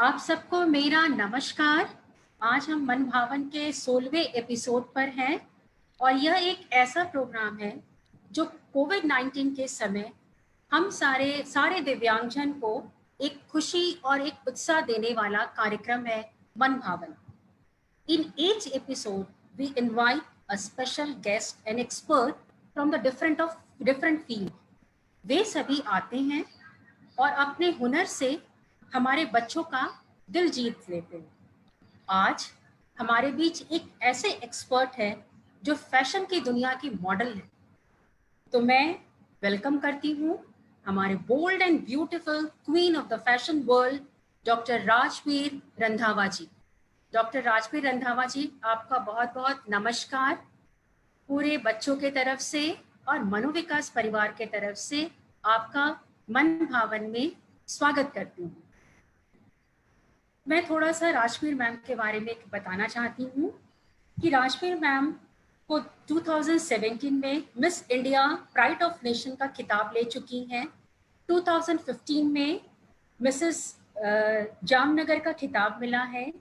आप सबको मेरा नमस्कार। आज हम मन भावन के 16वें एपिसोड पर हैं और यह एक ऐसा प्रोग्राम है जो कोविड-19 के समय हम सारे दिव्यांगजन को एक खुशी और एक उत्साह देने वाला कार्यक्रम है मन भावन। In each episode, we invite a special guest, an expert from the different field. वे सभी आते हैं और अपने हुनर से हमारे बच्चों का दिल जीत लेते हैं। आज हमारे बीच एक ऐसे एक्सपर्ट है जो फैशन की दुनिया की मॉडल है। तो मैं वेलकम करती हूँ हमारे bold and beautiful queen of the fashion world, doctor Rajveer Randhawa ji. Doctor Rajveer Randhawa ji, आपका बहुत बहुत नमस्कार। पूरे बच्चों के तरफ से और मनोविकास परिवार के तरफ से आपका मन भावन में स्वागत करती हूँ। मैं थोड़ा सा राजवीर मैम के बारे में बताना चाहती हूँ कि राजवीर मैम को 2017 में miss India pride of nation का खिताब ले चुकी हैं। 2015 में मिसेस जामनगर का खिताब मिला है।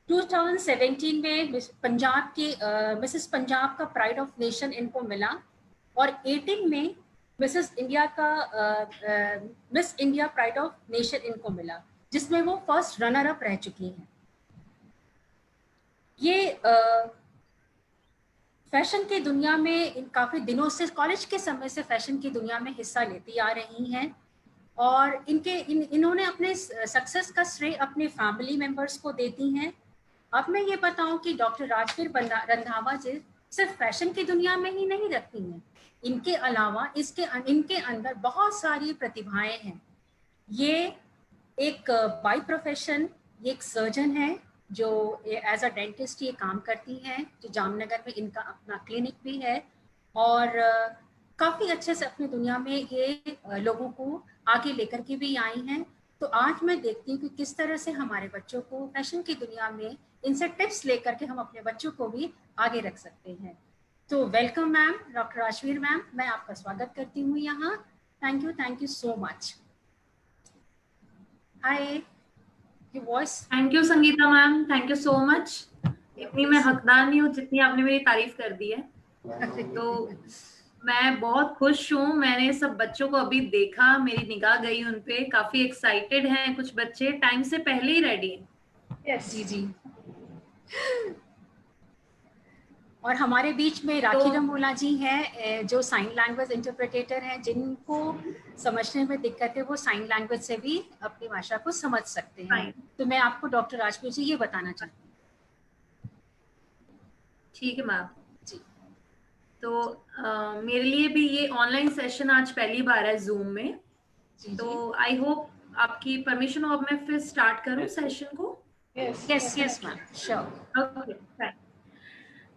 2017 में पंजाब के मिसेस पंजाब का प्राइड ऑफ नेशन इनको मिला और 18 में मिसेस इंडिया का miss India pride of nation इनको मिला, जिसमें वो फर्स्ट रनर अप रह चुकी हैं। ये फैशन की दुनिया में काफ़ी दिनों से, कॉलेज के समय से फैशन की दुनिया में हिस्सा लेती आ रही हैं और इन्होंने अपने सक्सेस का श्रेय अपने फैमिली मेंबर्स को देती हैं। अब मैं ये बताऊं कि डॉक्टर राजवीर रंधावा जी सिर्फ फैशन की दुनिया में ही नहीं रखती हैं, इनके अलावा इनके अंदर बहुत सारी प्रतिभाएं हैं। ये एक बाय प्रोफेशन ये एक सर्जन है जो एज अ डेंटिस्ट ये काम करती हैं, जो जामनगर में इनका अपना क्लिनिक भी है और काफ़ी अच्छे से अपनी दुनिया में ये लोगों को आगे लेकर के भी आई हैं। तो आज मैं देखती हूँ कि किस तरह से हमारे बच्चों को फैशन की दुनिया में इनसे टिप्स लेकर के हम अपने बच्चों को भी आगे रख सकते हैं। तो welcome ma'am, doctor Rajveer ma'am, मैं आपका स्वागत करती हूँ यहाँ। Thank you so much. Hi, your voice. Thank you Sangeeta ma'am, thank you so much. इतनी मैं हकदार नहीं हूँ जितनी आपने मेरी तारीफ कर दी है। तो मैं बहुत खुश हूँ। मैंने सब बच्चों को अभी देखा, मेरी निगाह गई उन पे। काफी एक्साइटेड हैं कुछ बच्चे, टाइम से पहले ही रेडी हैं। जी जी। और हमारे बीच में राखी रमोला जी हैं जो साइन लैंग्वेज इंटरप्रेटेटर हैं, जिनको समझने में दिक्कत है वो साइन लैंग्वेज से भी अपनी भाषा को समझ सकते हैं। तो मैं आपको डॉक्टर राजवीर जी ये बताना चाहती हूँ। ठीक है मैम जी। तो मेरे लिए भी ये ऑनलाइन सेशन आज पहली बार है जूम में। तो आई होप आपकी परमिशन हो, अब मैं फिर स्टार्ट करूं सेशन को। Yes ma'am, sure. Okay, fine.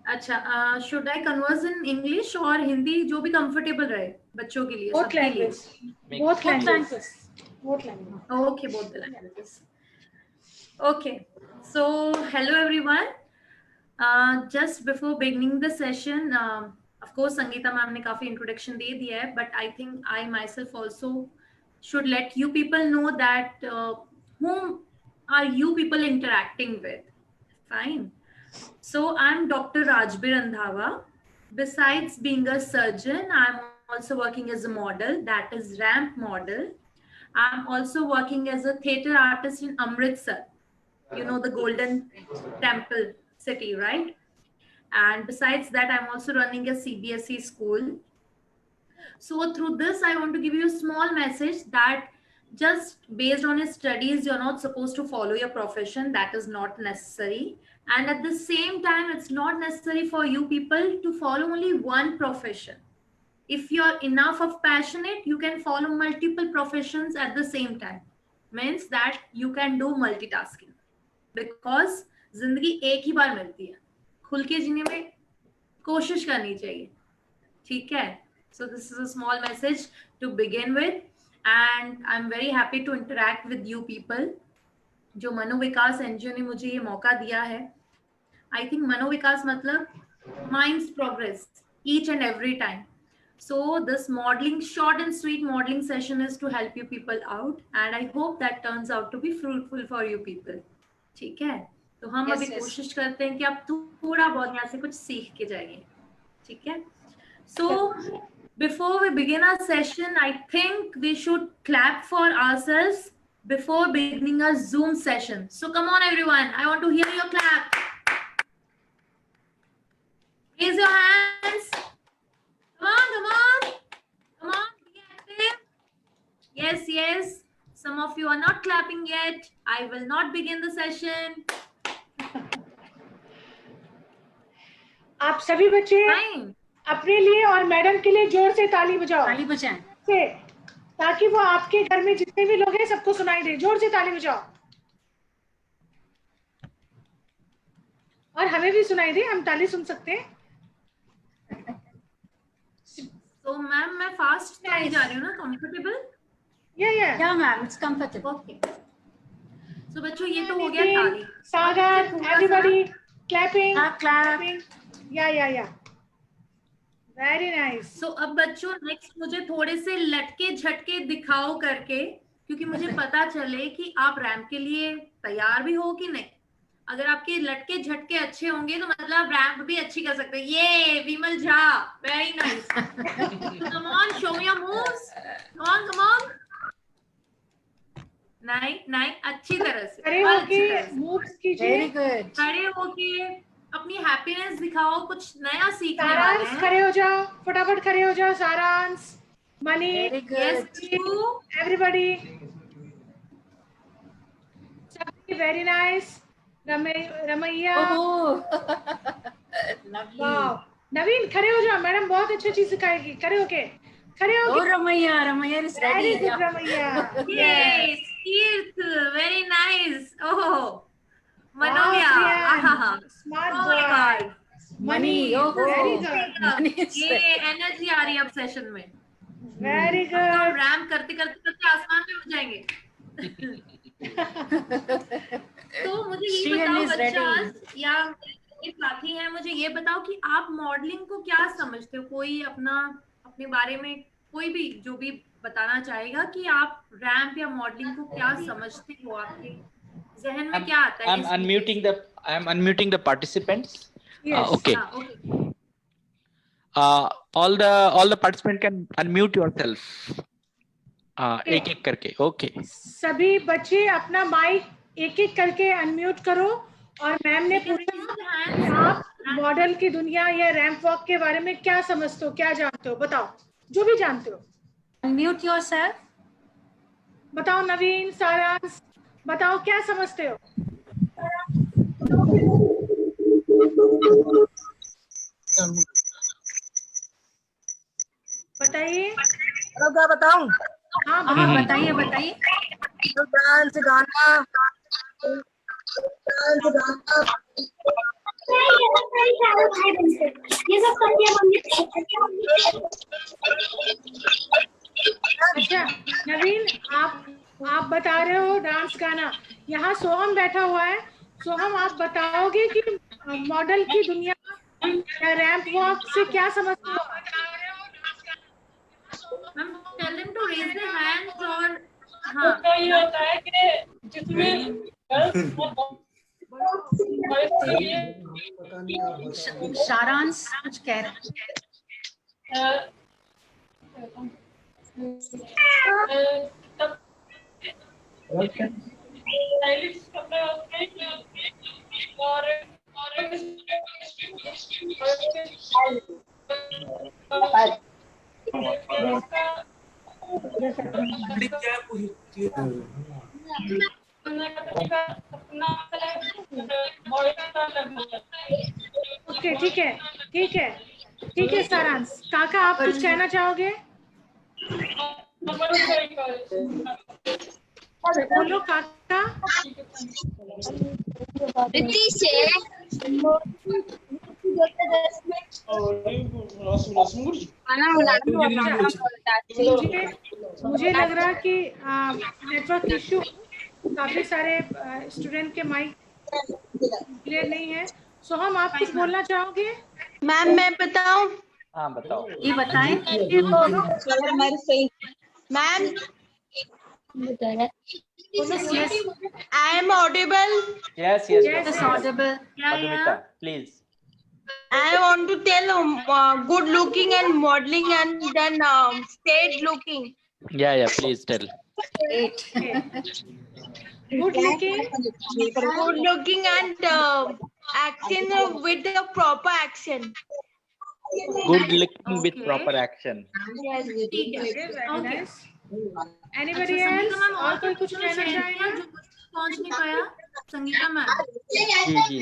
अच्छा, should I converse in English और हिंदी, जो भी कंफर्टेबल रहे बच्चों के लिए, सबके लिए? Both languages. Okay, both the languages. Okay, so hello everyone. Just before beginning the session, of course Sangeeta ma'am ने काफी introduction दे दिया है, but I think I myself also should let you people know that whom are you people interacting with. Fine. So I'm Dr. Rajbir Randhawa. Besides being a surgeon, I'm also working as a model, that is ramp model. I'm also working as a theater artist in Amritsar, you know, the Golden Temple city, right? And besides that, I'm also running a CBSE school. So through this, I want to give you a small message that just based on your studies, you're not supposed to follow your profession. That is not necessary. And at the same time, it's not necessary for you people to follow only one profession. If you're enough of passionate, you can follow multiple professions at the same time. Means that you can do multitasking. Because जिंदगी एक ही बार मिलती है, खुल के जीने में कोशिश करनी चाहिए, ठीक है? So this is a small message to begin with, and I'm very happy to interact with you people. जो मनोविकास एनजीओ ने मुझे ये मौका दिया है, I think मनोविकास मतलब minds progress each and every time. So this modeling, short and sweet modeling session is to help you people out, and I hope that turns out to be fruitful for you people. ठीक है, तो हम अभी कोशिश करते हैं कि आप थोड़ा बहुत यहाँ से कुछ सीख के जाइए. ठीक है. So before we begin our session, I think we should clap for ourselves before beginning our Zoom session. So come on everyone, I want to hear your clap. Raise your hands. Come on, come on. Come on, be active. Yes, yes. Some of you are not clapping yet. I will not begin the session. आप सभी बच्चे अपने लिए और madam के लिए जोर से ताली बजाओ. ताली बजाएं से, ताकि वो आपके घर में जितने भी लोग हैं सबको सुनाई दे. जोर से ताली बजाओ और हमें भी सुनाई दे, हम ताली सुन सकते हैं. तो मैम मैं फास्ट नहीं जा रही हूँ ना, कंफर्टेबल? या मैम, इट्स कंफर्टेबल. ओके. सो बच्चों ये तो हो गया ताली. सागर, एवरीबॉडी क्लैपिंग. क्लैपिंग. या वेरी नाइस. सो अब बच्चों नेक्स्ट मुझे थोड़े से लटके झटके दिखाओ करके, क्योंकि मुझे पता चले कि आप रैम्प के लिए तैयार भी हो कि नहीं. अगर आपके लटके झटके अच्छे होंगे तो मतलब रैम्प भी अच्छी कर सकते हैं. ये Vimal Jha, very nice. Come on, show me your moves. Come on. नहीं, अच्छी तरह से खड़े होके मूव्स कीजिए. Very good. खड़े होके अपनी हैप्पीनेस दिखाओ, कुछ नया सीखने वाले हैं. खड़े हो जाओ, फटाफट खड़े हो जाओ. सारांश, मनी, एवरीबॉडी, सभी वेरी नाइस. रमैया, नवीन खड़े हो जाओ. मैडम बहुत अच्छी चीज सिखाएगी. खड़े होके Ramaiya is ready. Ramaiya, yes. Keerth, very nice. Oh, Manoya, smart boy. Mani, very good. ये एनर्जी आ रही है अब सेशन में. वेरी तो गुड. रैम करते करते आसमान में हो जाएंगे. तो मुझे ये बताओ बच्चा, या मेरे साथी हैं, मुझे ये बताओ कि आप मॉडलिंग को क्या समझते हो. कोई अपने बारे में कोई भी जो भी बताना चाहेगा कि आप रैम्प या मॉडलिंग को क्या समझते हो. आपके जहन में क्या आता है? I'm unmuting the participants. Yes. Okay. All the participants can unmute yourself. एक एक करके. Okay. सभी बच्चे अपना माइक एक एक करके अनम्यूट करो. और मैम ने पूछा आप मॉडल की दुनिया या रैंप वॉक के बारे में क्या समझते हो, क्या जानते हो, बताओ. जो भी जानते हो. Unmute yourself. बताओ नवीन, सारांश, बताओ क्या समझते हो. बताइए. क्या बताऊं? हाँ बताइए. डांस, गाना, ये सब अच्छा नवीन, आप बता रहे हो डांस, गाना. यहाँ सोहम बैठा हुआ है. सोहम, आप बताओगे कि मॉडल की दुनिया या रैंप वॉक से क्या समझते हो. Tell them to raise their hands. और हाँ, ये होता है कि जिसमें सारांश कुछ कह रहे हैं. ओके, ठीक है सारांश. काका, आप कुछ कहना चाहोगे? बोलो काका. मुझे लग रहा कि नेटवर्क इश्यू, काफी सारे स्टूडेंट के माइक क्लियर नहीं है. सो हम आप कुछ बोलना चाहोगे? मैम मैं बताऊं? हाँ बताओ। ये बताएं। Ma'am Yes, I am audible. Yes, yes, Yes, yes, yes. audible. Madhumita, please. I want to tell good looking and modeling and then state looking. Yeah, please tell. Great. good looking. Good looking and action with the proper action. Good looking with Okay. proper action. Yes. ठीक है. Okay, very Okay. nice. Anybody अच्छा, else? Sangeeta ma'am और और कोई कुछ कुछ कहना share किया चाहेंगे? जो कुछ पहुंच नहीं पाया? संगीता मैम. जी.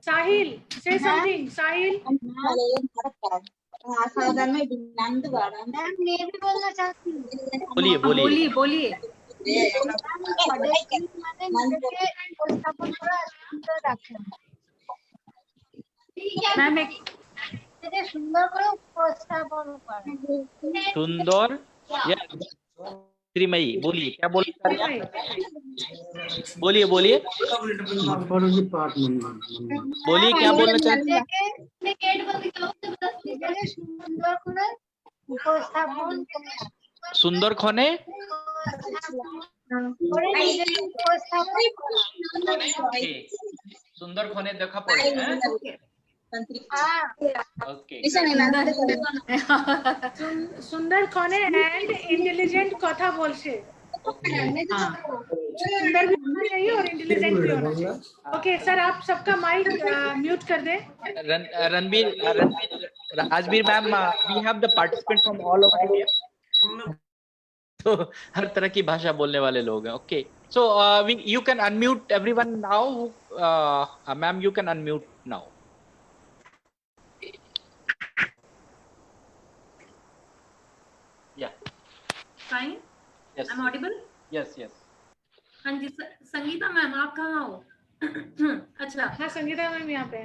Sahil, say something. Sahil. बोलिए बोलिए. बोलिए. मैम एक सुंदर. श्रीमयी बोलिए क्या बोलिए. बोलिए बोलिए क्या बोलना चाहते हैं. सुंदर खोने. सुंदर खोने देखा पड़े. ओके. सुंदर खोने and intelligent कथा बोलছে. सुंदर भी होना चाहिए और इंटेलिजेंट भी होना चाहिए. ओके सर, आप सबका माइक म्यूट कर दें. Ranbir Rajbir ma'am, we have the participant from all over India. तो हर तरह की भाषा बोलने वाले लोग हैं. Okay, so you can unmute everyone now. Ma'am you can unmute now. Yeah. Fine. Yes. I'm audible. Yes. हाँ जी. संगीता मैम आप कहाँ हो? अच्छा. हाँ संगीता मैम यहाँ पे.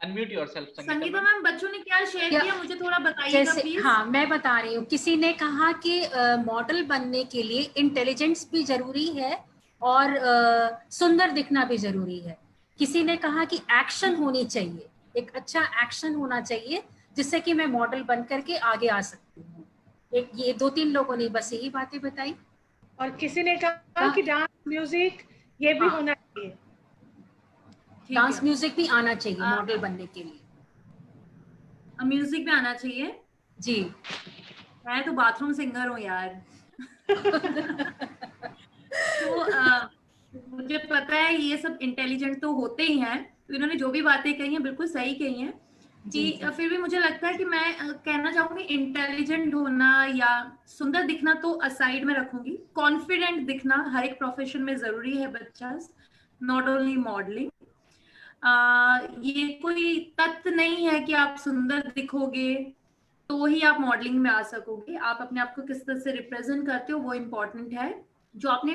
Unmute yourself, संगीता मैम, बच्चों ने क्या शेयर किया मुझे थोड़ा बताइएगा जैसे प्लीज. हाँ मैं बता रही हूँ. किसी ने कहा कि मॉडल बनने के लिए इंटेलिजेंस भी जरूरी है और सुंदर दिखना भी जरूरी है. किसी ने कहा कि एक्शन होनी चाहिए, एक अच्छा एक्शन होना चाहिए जिससे कि मैं मॉडल बन करके आगे आ सकती हूँ. एक ये 2-3 लोगों ने बस यही बातें बताई. और किसी ने कहा कि डांस म्यूजिक ये भी होना चाहिए. डांस म्यूजिक भी आना चाहिए मॉडल बनने के लिए. म्यूजिक भी आना चाहिए जी. मैं तो बाथरूम सिंगर हूँ यार. तो मुझे पता है ये सब इंटेलिजेंट तो होते ही हैं. तो इन्होंने जो भी बातें कही हैं बिल्कुल सही कही हैं. कि फिर भी मुझे लगता है कि मैं कहना चाहूंगी इंटेलिजेंट होना या सुंदर दिखना तो असाइड में रखूंगी. कॉन्फिडेंट दिखना हर एक प्रोफेशन में जरूरी है बच्चा, नॉट ओनली मॉडलिंग. ये कोई तथ्य नहीं है कि आप सुंदर दिखोगे तो ही आप मॉडलिंग में आ सकोगे. आप अपने आप को किस तरह से रिप्रेजेंट करते हो वो इम्पोर्टेंट है. जो आपने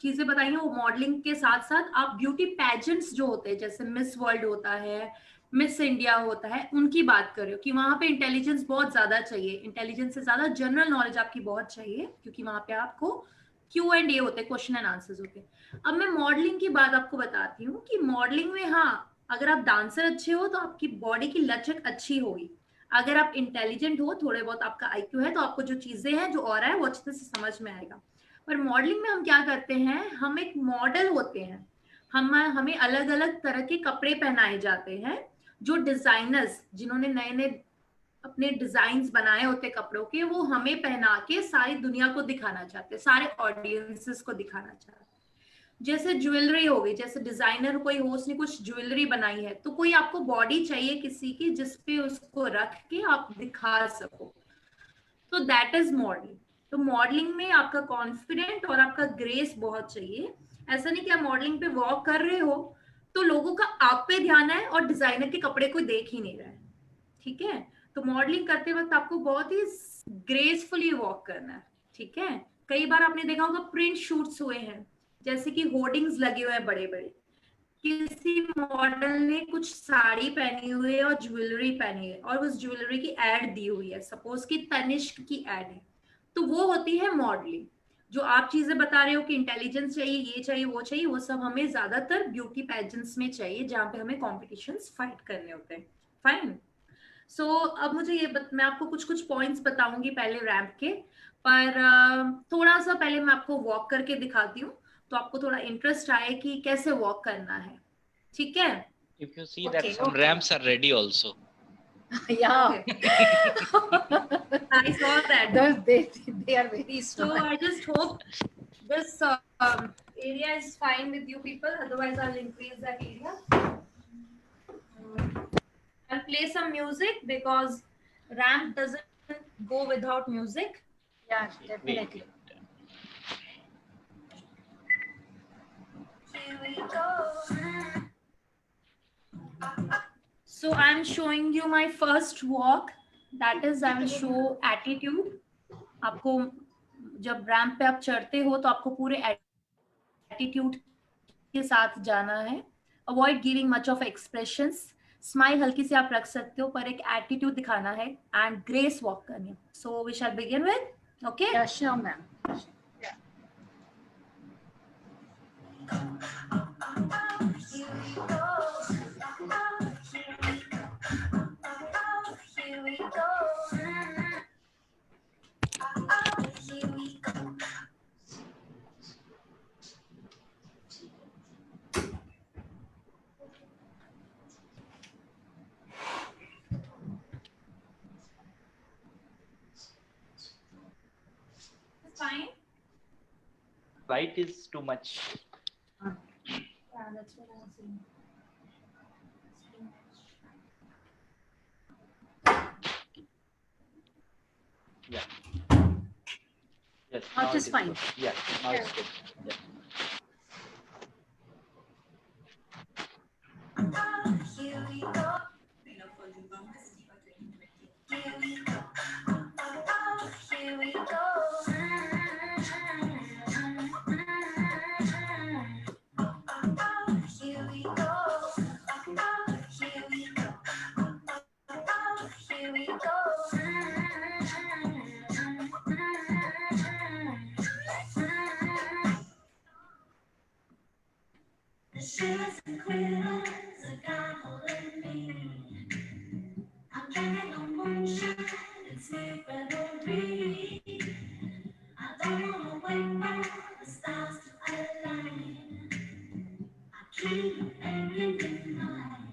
चीजें बताई हैं वो मॉडलिंग के साथ साथ आप ब्यूटी पैजेंट्स जो होते हैं जैसे मिस वर्ल्ड होता है, मिस इंडिया होता है, उनकी बात कर रहे हो कि वहां पे इंटेलिजेंस बहुत ज्यादा चाहिए. इंटेलिजेंस से ज्यादा जनरल नॉलेज आपकी बहुत चाहिए क्योंकि वहां पे आपको Q&A होते हैं, क्वेश्चन एंड आंसर्स होते हैं. अब मैं मॉडलिंग की बात आपको बताती हूँ कि मॉडलिंग में हाँ अगर आप डांसर अच्छे हो तो आपकी बॉडी की लचक अच्छी होगी. अगर आप इंटेलिजेंट हो, थोड़े बहुत आपका IQ है, तो आपको जो चीजें हैं जो और है वो अच्छे से समझ में आएगा. पर मॉडलिंग में हम क्या करते हैं, हम एक मॉडल होते हैं. हमें अलग अलग तरह के कपड़े पहनाए जाते हैं. जो डिजाइनर्स जिन्होंने नए नए अपने डिजाइन्स बनाए होते कपड़ों के, वो हमें पहना के सारी दुनिया को दिखाना चाहते हैं, सारे ऑडियंसेस को दिखाना चाहते हैं. जैसे ज्वेलरी हो गई, जैसे डिजाइनर कोई हो उसने कुछ ज्वेलरी बनाई है तो कोई आपको बॉडी चाहिए किसी की जिसपे उसको रख के आप दिखा सको. तो दैट इज मॉडलिंग. तो मॉडलिंग में आपका कॉन्फिडेंट और आपका ग्रेस बहुत चाहिए. ऐसा नहीं कि आप मॉडलिंग पे वॉक कर रहे हो तो लोगों का आप पे ध्यान है और डिजाइनर के कपड़े कोई देख ही नहीं रहा है. ठीक है, तो मॉडलिंग करते वक्त आपको बहुत ही ग्रेसफुली वॉक करना है. ठीक है, कई बार आपने देखा होगा प्रिंट शूट्स हुए हैं जैसे कि होर्डिंग्स लगे हुए हैं बड़े बड़े, किसी मॉडल ने कुछ साड़ी पहनी हुई है और ज्वेलरी पहनी है और उस ज्वेलरी की एड दी हुई है, सपोज कि तनिष्क की एड है, तो वो होती है मॉडलिंग. जो आप चीजें बता रहे हो कि इंटेलिजेंस चाहिए, ये चाहिए, वो चाहिए, वो सब हमें ज्यादातर ब्यूटी पैजेंट्स में चाहिए जहां पे हमें कॉम्पिटिशंस फाइट करने होते हैं. फाइन. सो अब मुझे मैं आपको कुछ कुछ पॉइंट्स बताऊंगी पहले रैंप के, पर थोड़ा सा पहले मैं आपको वॉक करके दिखाती हूँ, तो आपको थोड़ा इंटरेस्ट आए कि कैसे वॉक करना है, ठीक है? If you see that some ramps are ready also. Yeah. I saw that. They are very So smart. I just hope this area is fine with you people. Otherwise, I'll increase that area. I'll play some music because ramp doesn't go without music. Yeah, definitely. Here we go. So I'm showing you my first walk. That is, I will show attitude. आपको जब ramp पे आप चढ़ते हो तो आपको पूरे attitude के साथ जाना है. Avoid giving much of expressions. Smile हल्की से आप रख सकते हो, पर एक एटीट्यूड दिखाना है एंड ग्रेस वॉक करनी है. So we shall begin with. Okay? Yeah, sure, ma'am. Here we go. Here we go. It's fine. Light is too much. Yeah, that's what I was saying. Yeah. Yes. Now it is is fine. good. Yeah. Now it's good. Yeah. Here we go. Here we go. Here we go. Here we go. Here we go. Here we go. The shivers and quivers are gone holding me. I'm drinking on moonshine and sleeping on me. I don't wanna wake up the stars to align. I keep hanging in mind.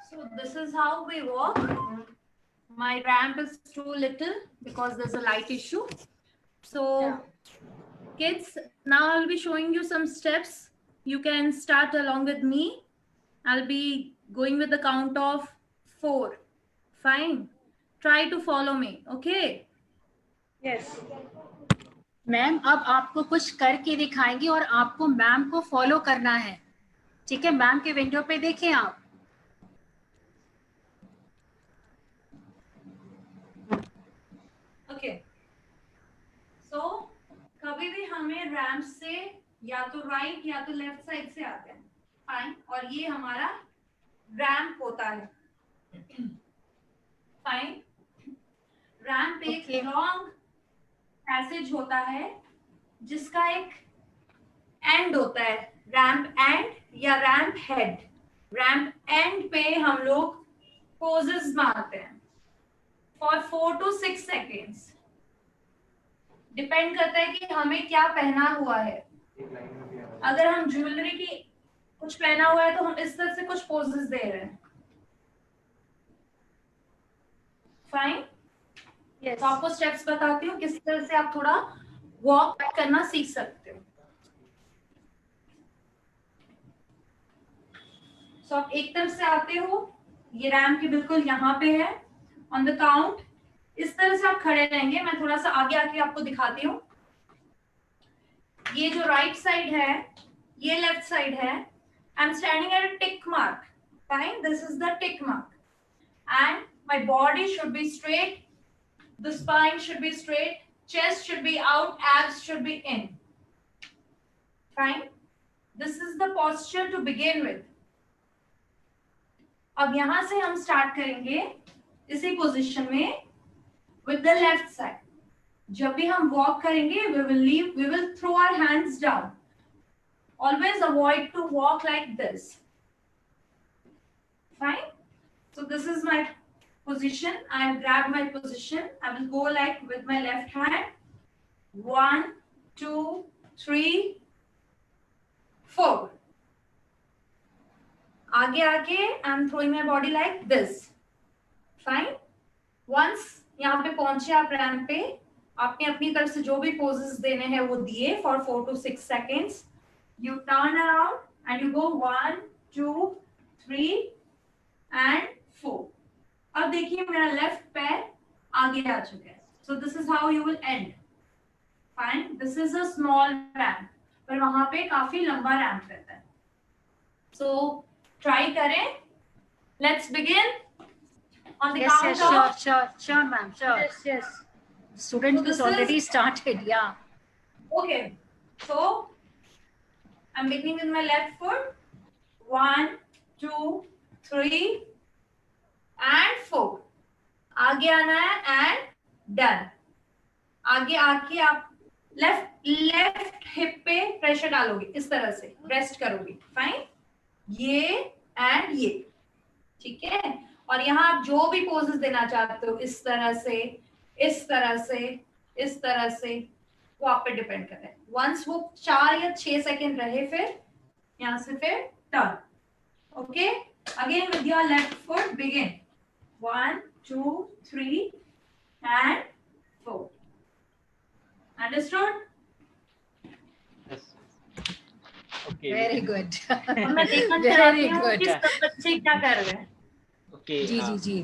So this is how we walk. My ramp is too little because there's a light issue. So kids, now I'll be showing you some steps. You can start along with me. I'll be going with the count of 4. Fine. Try to follow me. Okay? Yes. Ma'am अब आपको कुछ करके दिखाएंगे और आपको ma'am को follow करना है. ठीक है, मैम के विंडो पे देखें आप. ओके. सो कभी भी हमें रैंप से या तो राइट या तो लेफ्ट साइड से आते हैं. फाइन. और ये हमारा रैंप होता है. फाइन. रैंप एक लॉन्ग पैसेज होता है जिसका एक एंड होता है. रैंप एंड या रैंप हेड. रैंप एंड पे हम लोग पोजेस मारते हैं फॉर 4 to 6 seconds. डिपेंड करता है कि हमें क्या पहना हुआ है. अगर हम ज्वेलरी की कुछ पहना हुआ है तो हम इस तरह से कुछ पोजेस दे रहे हैं. फाइन. Yes. तो आपको स्टेप्स बताती हूँ किस तरह से आप थोड़ा वॉक करना सीख सकते हो. सो आप एक तरफ से आते हो, ये रैम्प के बिल्कुल यहाँ पे है. ऑन द काउंट इस तरह से आप खड़े रहेंगे. मैं थोड़ा सा आगे आके आपको दिखाती हूँ. ये जो राइट साइड है, ये लेफ्ट साइड है. I am standing at a tick mark. Fine, this is the tick mark. And my body should be straight, the spine should be straight, chest should be out, abs should be in. Fine. This is the posture to begin with. अब यहां से हम start करेंगे इसी position में with the left side. जब भी हम वॉक करेंगे, we will throw our hands down. Always avoid to walk like this. Fine. So this is my position. I have grabbed my position. I will go like with my left hand. 1, 2, 3, 4. आगे आके I am throwing my body like this. Fine. Once यहाँ पे पहुंचे आप ramp पे, आपने अपनी तरफ से जो भी पोजेस देने हैं वो दिए for 4 to 6 seconds. You turn around and you go 1, 2, 3 and 4. अब देखिए मेरा लेफ्ट पैर आगे आ चुका है. So this is how you will end. Fine. This is a small ramp. पर वहां पे काफी लंबा रैंप रहता है. So try करें. Let's begin. On the count of sure ma'am, sure. Yes. Student is already started. Yeah. Okay. So I'm beginning with my left foot. 1, 2, 3 and 4. आगे आना है and done. आगे आके आप लेफ्ट हिप पे प्रेशर डालोगे इस तरह से, रेस्ट करोगे. फाइन. ये एंड ये, ठीक है. और यहाँ आप जो भी पोजेस देना चाहते हो, इस तरह से, इस तरह से, इस तरह से, वो आप पे डिपेंड कर रहा है. वंस वो 4 या 6 सेकेंड रहे, फिर यहाँ से फिर turn. Okay. Again with your left foot begin. 1, 2, 3 and 4. Understood? Yes. Okay. Very good. मैं देखना Very चाहती हूँ good. कि सब बच्चे क्या कर रहे हैं. Okay. Ji.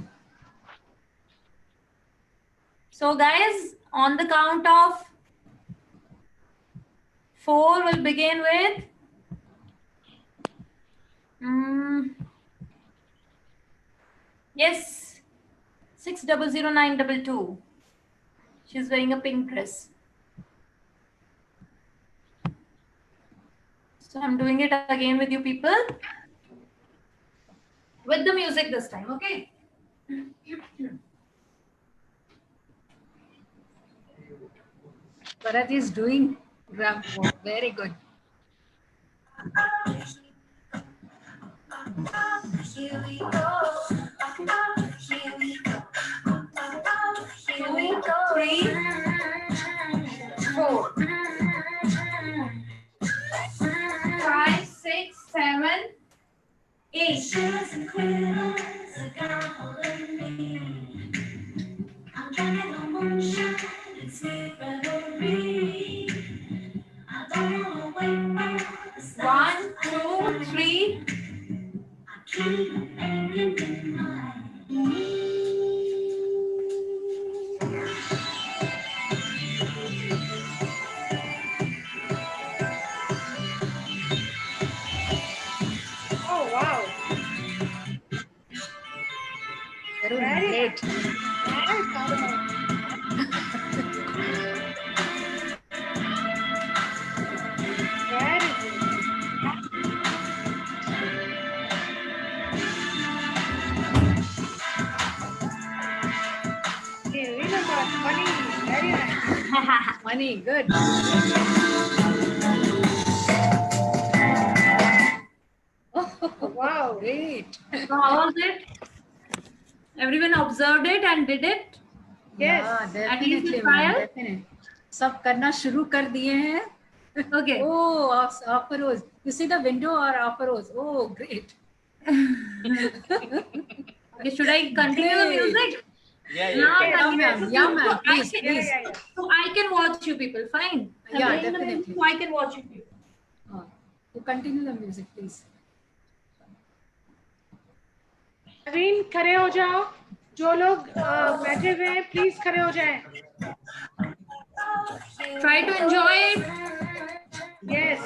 So guys, on the count of 4, we'll begin with yes, 600922. She's wearing a pink dress. So I'm doing it again with you people. With the music this time, okay? Bharat is doing ramp walk. Very good. Here we go. Here we go. 2, 3, 4, 5, 6, 7, 8. One, 2, 3. Oh wow. Very great. Very good. Okay, really good. Funny. Very nice. Funny. Good. Wow. Great. So how was it? Everyone observed it and did it? Yes. Yeah, At least definitely, with ma'am, trial? definitely. सब करना शुरू कर दिए हैं. Okay. Oh, Afroz. You see the window or Afroz? Oh, great. Okay, should I continue the Great. music? Yeah, Yeah, ma'am. Yeah, ma'am. So I Please, can- please. Yeah. So I can watch you people, fine. I'm Yeah, playing the definitely. music, so I can watch you people. You continue the music, please. नवीन खड़े हो जाओ, जो लोग बैठे हुए हैं please खड़े हो जाएं। Try to enjoy it. Yes,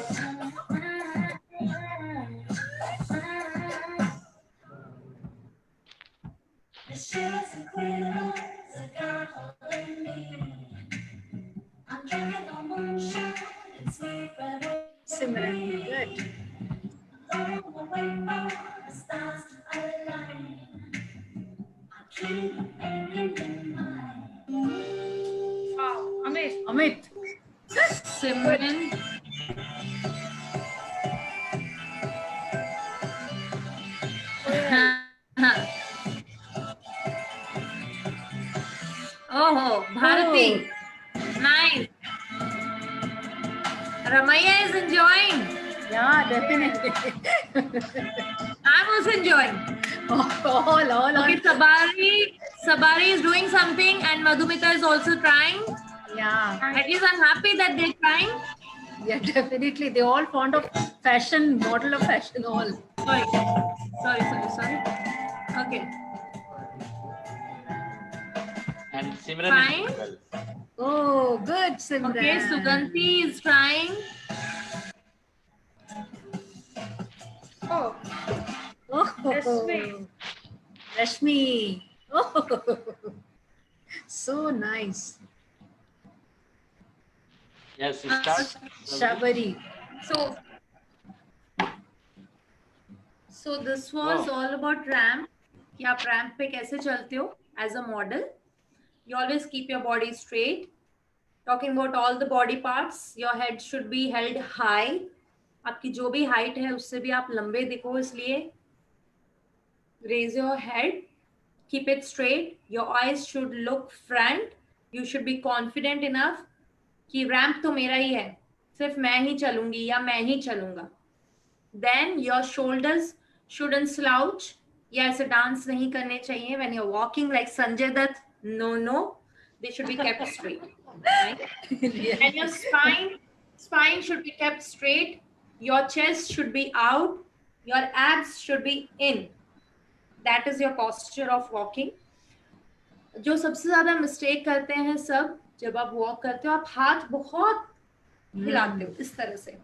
Simran, good. Amit Amit, Simran. Oh, Bharati. Nice. Ramaya is enjoying. yeah, definitely. I'm also enjoying. all Okay, Sabari is doing something and Madhumita is also trying. yeah, At least I'm happy that they're trying. yeah, definitely. They all fond of fashion, model of fashion, all. Sorry. Okay. And Simran Fine. is well. Oh, good, Simran. Okay, Suganti is trying. Oh, Oh, Rashmi. Rashmi. Oh, so nice. Yes, start. Shabari. So this was Oh. all about ramp. कि आप ramp पे कैसे चलते हो as a model. You always keep your body straight. Talking about all the body parts, your head should be held high. आपकी जो भी height है उससे भी आप लंबे दिखो, इसलिए raise your head, keep it straight. Your eyes should look front. You should be confident enough कि रैंप तो मेरा ही है, सिर्फ मैं ही चलूंगी या मैं ही चलूंगा. Then your shoulders shouldn't slouch. या ऐसे डांस नहीं करने चाहिए when you're walking like Sanjay Dutt. No, they should be kept straight. Right? And your spine should be kept straight. Your chest should be out. Your abs should be in. That is your posture of walking. जो सबसे ज्यादा mistake करते हैं सब, जब आप walk करते हो आप हाथ बहुत हिलाते हो इस तरह से.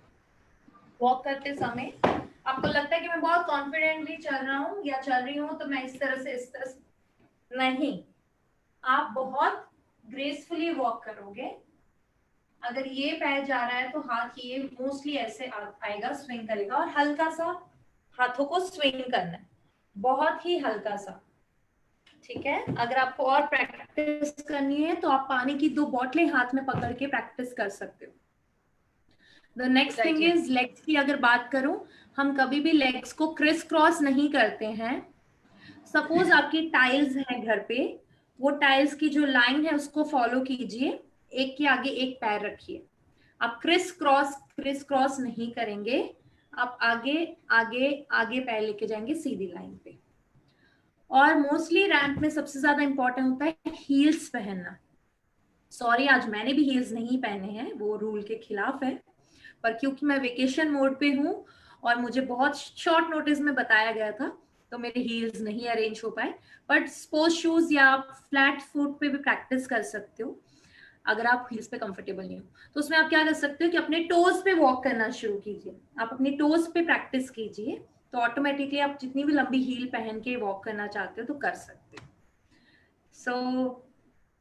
वॉक करते समय आपको लगता है कि मैं बहुत कॉन्फिडेंटली चल रहा हूँ या चल रही हूँ, तो मैं इस तरह से नहीं, आप बहुत ग्रेसफुली वॉक करोगे. अगर ये पैर जा रहा है तो हाथ ये मोस्टली ऐसे आएगा, स्विंग करेगा, और हल्का सा हाथों को स्विंग करना है, बहुत ही हल्का सा. ठीक है. अगर आपको और प्रैक्टिस करनी है तो आप पानी की 2 बोतलें हाथ में पकड़ के प्रैक्टिस कर सकते हो. The next thing is legs की अगर बात करूं, हम कभी भी लेग्स को क्रिस क्रॉस नहीं करते हैं. सपोज आपकी टाइल्स हैं घर पे, वो टाइल्स की जो लाइन है उसको फॉलो कीजिए, एक के आगे एक पैर रखिए. आप क्रिस क्रॉस नहीं करेंगे, आप आगे पैर लेके जाएंगे सीधी लाइन पे. और मोस्टली रैंप में सबसे ज्यादा इंपॉर्टेंट होता है हील्स पहनना. सॉरी, आज मैंने भी हील्स नहीं पहने हैं, वो रूल के खिलाफ है, पर क्योंकि मैं वेकेशन मोड पे हूँ और मुझे बहुत शॉर्ट नोटिस में बताया गया था, तो मेरे हील्स नहीं अरेंज हो पाए. बट स्पोर्ट्स शूज या फ्लैट फुट पे भी प्रैक्टिस कर सकते हो अगर आप हील्स पे कंफर्टेबल नहीं हो. तो उसमें आप क्या कर सकते हो कि अपने टोज पे वॉक करना शुरू कीजिए. आप अपने टोज पे प्रैक्टिस कीजिए, तो ऑटोमेटिकली आप जितनी भी लंबी हील पहन के वॉक करना चाहते हो तो कर सकते हो. सो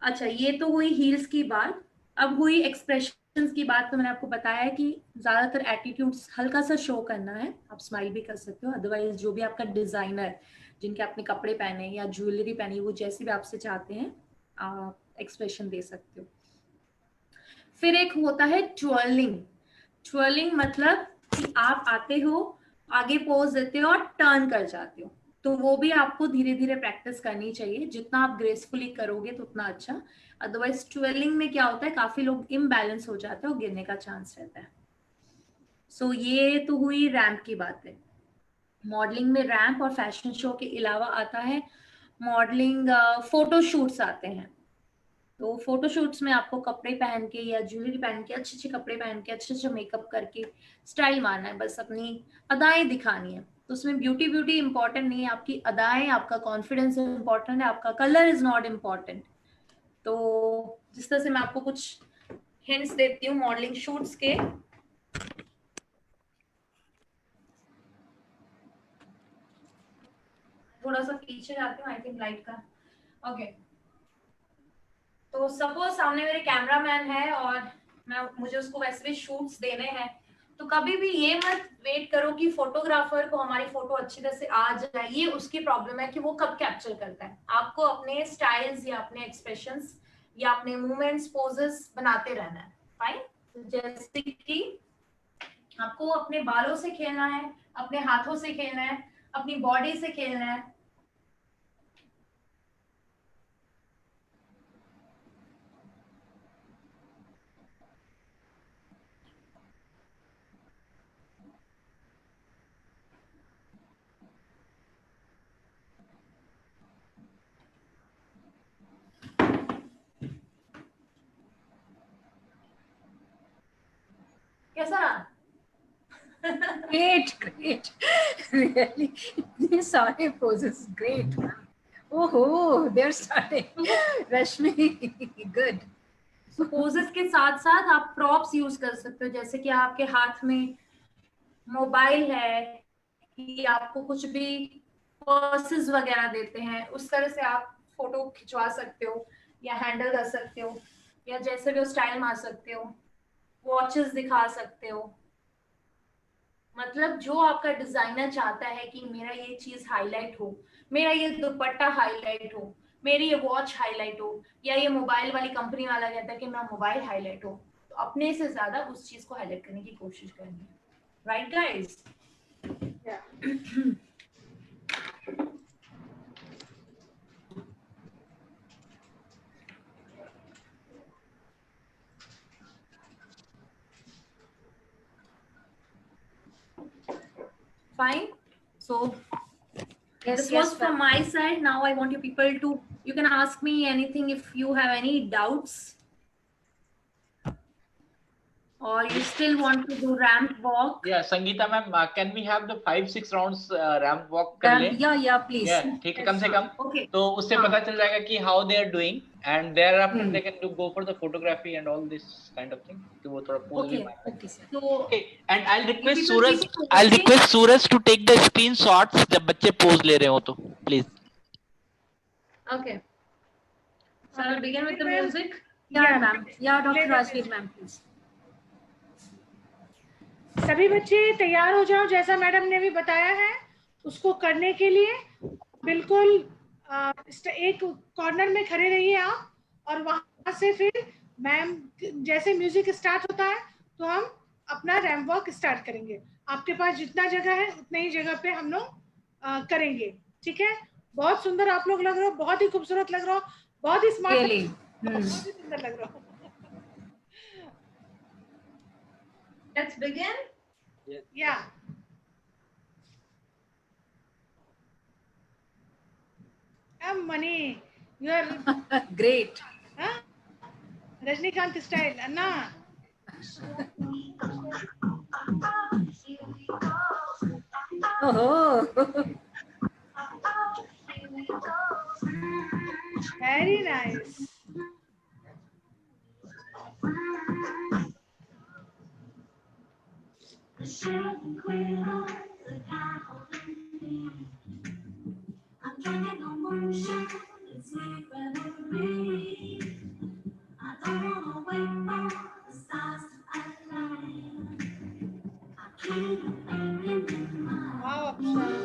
अच्छा, ये तो हुई हील्स की बात. अब हुई एक्सप्रेशंस की बात. तो मैंने आपको बताया है कि ज्यादातर एटीट्यूड्स हल्का सा शो करना है. आप स्माइल भी कर सकते हो, अदरवाइज जो भी आपका डिजाइनर जिनके आपने कपड़े पहने या ज्वेलरी पहनी, वो जैसे भी आपसे चाहते हैं आप एक्सप्रेशन दे सकते हो. फिर एक होता है ट्विर्लिंग मतलब कि आप आते हो, आगे पोज देते हो और टर्न कर जाते हो. तो वो भी आपको धीरे धीरे प्रैक्टिस करनी चाहिए. जितना आप ग्रेसफुली करोगे तो उतना अच्छा. अदरवाइज ट्विर्लिंग में क्या होता है, काफी लोग इम्बैलेंस हो जाते हैं और गिरने का चांस रहता है. सो ये तो हुई रैंप की बात है. मॉडलिंग में रैंप और फैशन शो के अलावा आता है मॉडलिंग फोटोशूट्स आते हैं. तो फोटोशूट्स में आपको कपड़े पहन के या ज्वेलरी पहन के, अच्छे कपड़े पहन के, अच्छे मेकअप करके स्टाइल मारना है, बस अपनी अदाएं दिखानी है. तो उसमें ब्यूटी ब्यूटी इंपॉर्टेंट नहीं है, आपकी अदाएं, आपका कॉन्फिडेंस इंपॉर्टेंट है, आपका कलर इज नॉट इम्पॉर्टेंट। तो जिस तरह से मैं आपको कुछ हिंट्स देती हूँ मॉडलिंग शूट्स के, थोड़ा सा पीछे जाती हूँ, आई थिंक लाइट का, ओके। तो सपोज सामने मेरे कैमरामैन है और मुझे उसको वैसे भी शूट्स देने हैं, तो कभी भी ये मत वेट करो कि फोटोग्राफर को हमारी फोटो अच्छी तरह से आ जाए, ये उसकी प्रॉब्लम है कि वो कब कैप्चर करता है। आपको अपने स्टाइल्स या अपने एक्सप्रेशंस या अपने मूवमेंट्स, पोजेस बनाते रहना है, फाइन। तो जैसे कि आपको अपने बालों से खेलना है, अपने हाथों से खेलना है, अपनी बॉडी से खेलना है। कैसा रहा? Great, great. Really, इतने सारे poses, great. Oh, they're starting. Rashmi, good. तो पोजेस के साथ साथ आप प्रॉप्स यूज कर सकते हो, जैसे कि आपके हाथ में मोबाइल है कि आपको कुछ भी पर्सेस वगैरह देते हैं, उस तरह से आप फोटो खिंचवा सकते हो या हैंडल कर सकते हो, या जैसे भी हो स्टाइल मार सकते हो, वॉचेस दिखा सकते हो। मतलब जो आपका डिजाइनर चाहता है कि मेरा ये चीज हाईलाइट हो, मेरा ये दुपट्टा हाईलाइट हो, मेरी ये वॉच हाईलाइट हो, या ये मोबाइल वाली कंपनी वाला कहता है कि मेरा मोबाइल हाईलाइट हो, तो अपने से ज्यादा उस चीज को हाईलाइट करने की कोशिश करनी है, right guys? Fine. So Yes, this yes, was from my side. Now I want you people to, you can ask me anything if you have any doubts, or you still want to do ramp walk. Yeah, Sangeeta ma'am, can we have the 5-6 rounds ramp walk कर ले? Yeah, please. Yeah, ठीक है, कम से कम। Okay. तो उससे हाँ. पता चल जाएगा कि how they are doing, and thereafter they can go for the photography and all this kind of thing. कि वो थोड़ा pose भी मारना। Okay, sir. So Okay, and I'll request people Suraj. keep I'll posting. request Suraj to take the screenshots जब बच्चे pose ले रहे हो तो, please. Okay. So I'll begin with the music. Yeah, ma'am. Yeah, Dr. Rajveer, ma'am, please. सभी बच्चे तैयार हो जाओ, जैसा मैडम ने भी बताया है उसको करने के लिए। बिल्कुल एक कॉर्नर में खड़े रहिए आप, और वहां से फिर मैम जैसे म्यूजिक स्टार्ट होता है तो हम अपना रैंप वॉक स्टार्ट करेंगे। आपके पास जितना जगह है उतनी ही जगह पे हम लोग करेंगे, ठीक है? बहुत सुंदर आप लोग लग रहे हो, बहुत ही खूबसूरत लग रहे हो, बहुत ही स्मार्ट, बहुत ही सुंदर लग रहे हो। Let's begin. Yeah. Money, you are Great. huh? Rajnikant style, Anna. Oh. Very nice. Wow, Apsara.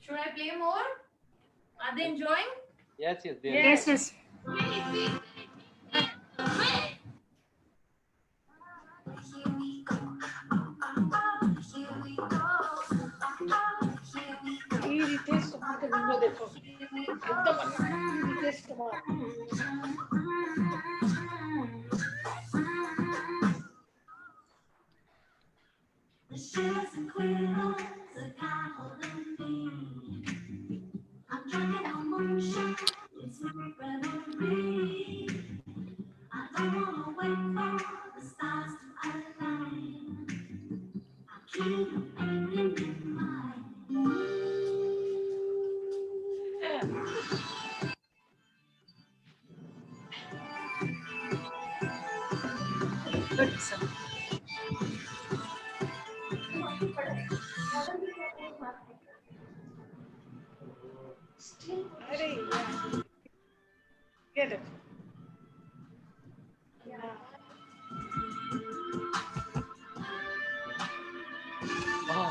Should I play more? Are they enjoying? Yes, yes, they are. Yes, yes. ये रितेश कुमार का वीडियो देखो, एकदम Ritesh Kumar. Good, sir. अरे यार, get it. Oh.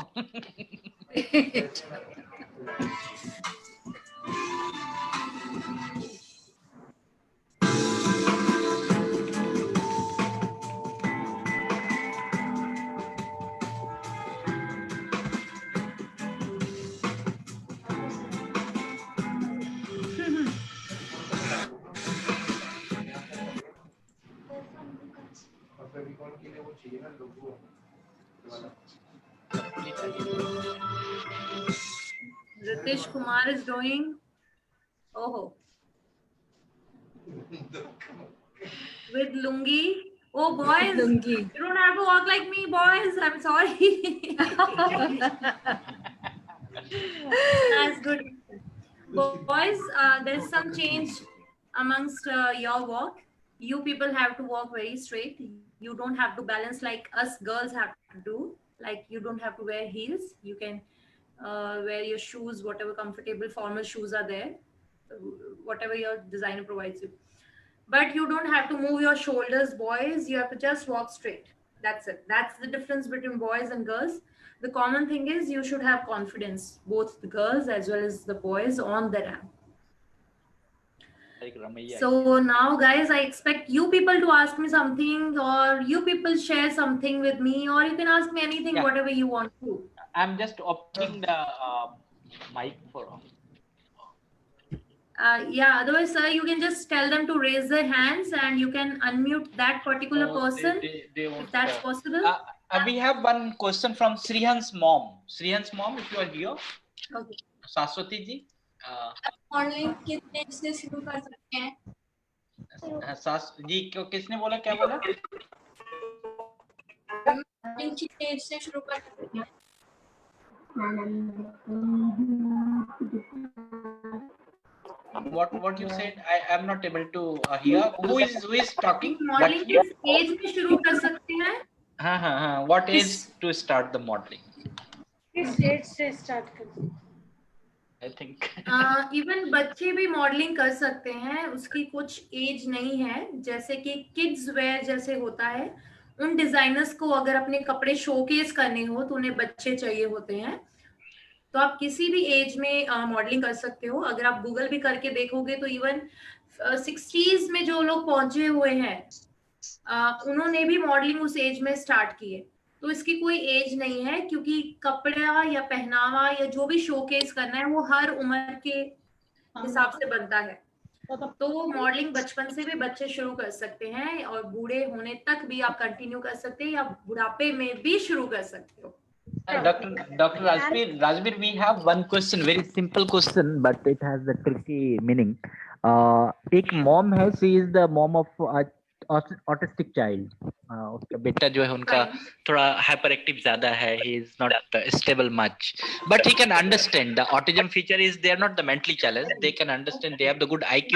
Ritesh Kumar is doing. Oh. With lungi. Oh, boys. Lungi. You don't have to walk like me, boys. I'm sorry. That's good. Boys, there's some change amongst your walk. You people have to walk very straight. You don't have to balance like us girls have to do. Like you don't have to wear heels. You can wear your shoes, whatever comfortable formal shoes are there, whatever your designer provides you. But you don't have to move your shoulders, boys. You have to just walk straight. That's it. That's the difference between boys and girls. The common thing is you should have confidence, both the girls as well as the boys on the ramp. Like Ramaiya. So now, guys, I expect you people to ask me something, or you people share something with me, or you can ask me anything, Yeah. whatever you want to. I'm just opening the mic for. Yeah, otherwise, sir, you can just tell them to raise their hands and you can unmute that particular Oh, person, they won't, if that's possible. we have one question from Srihan's mom. Srihan's mom, if you are here. Okay. Saswati ji. Modelling कितने से शुरू कर सकते हैं? सास जी क्यों किसने बोला क्या बोला? मॉडलिंग कितने एज से शुरू कर सकते हैं? What you said? I am not able to hear. Who is talking? Modelling किस एज में शुरू कर सकते हैं? हाँ. What age to start the modeling? किस एज से स्टार्ट कर? I think. इवन बच्चे भी मॉडलिंग कर सकते हैं, उसकी कुछ एज नहीं है. जैसे कि किड्स वेयर जैसे होता है, उन डिजाइनर्स को अगर अपने कपड़े शोकेस करने हो तो उन्हें बच्चे चाहिए होते हैं. तो आप किसी भी एज में मॉडलिंग कर सकते हो. अगर आप गूगल भी करके देखोगे तो इवन 60s में जो लोग पहुंचे हुए हैं, उन्होंने भी मॉडलिंग उस एज में स्टार्ट की है. तो इसकी कोई एज नहीं है, क्योंकि कपड़ा या पहनावा या जो भी शोकेस करना है वो हर उम्र के हिसाब से बनता है. तो मॉडलिंग बचपन से भी बच्चे शुरू कर सकते हैं और बूढ़े होने तक भी आप कंटिन्यू कर सकते हैं या बुढ़ापे में भी शुरू कर सकते हो. Dr. Rajbir, we have one question, very simple question, but it has a tricky meaning. एक mom है, she is the mom of autistic child. उसका बेटा जो है उनका थोड़ा hyperactive ज़्यादा है. He is not stable much, but he can understand. The autism feature is they are not the mentally challenged. They can understand. They have the good IQ.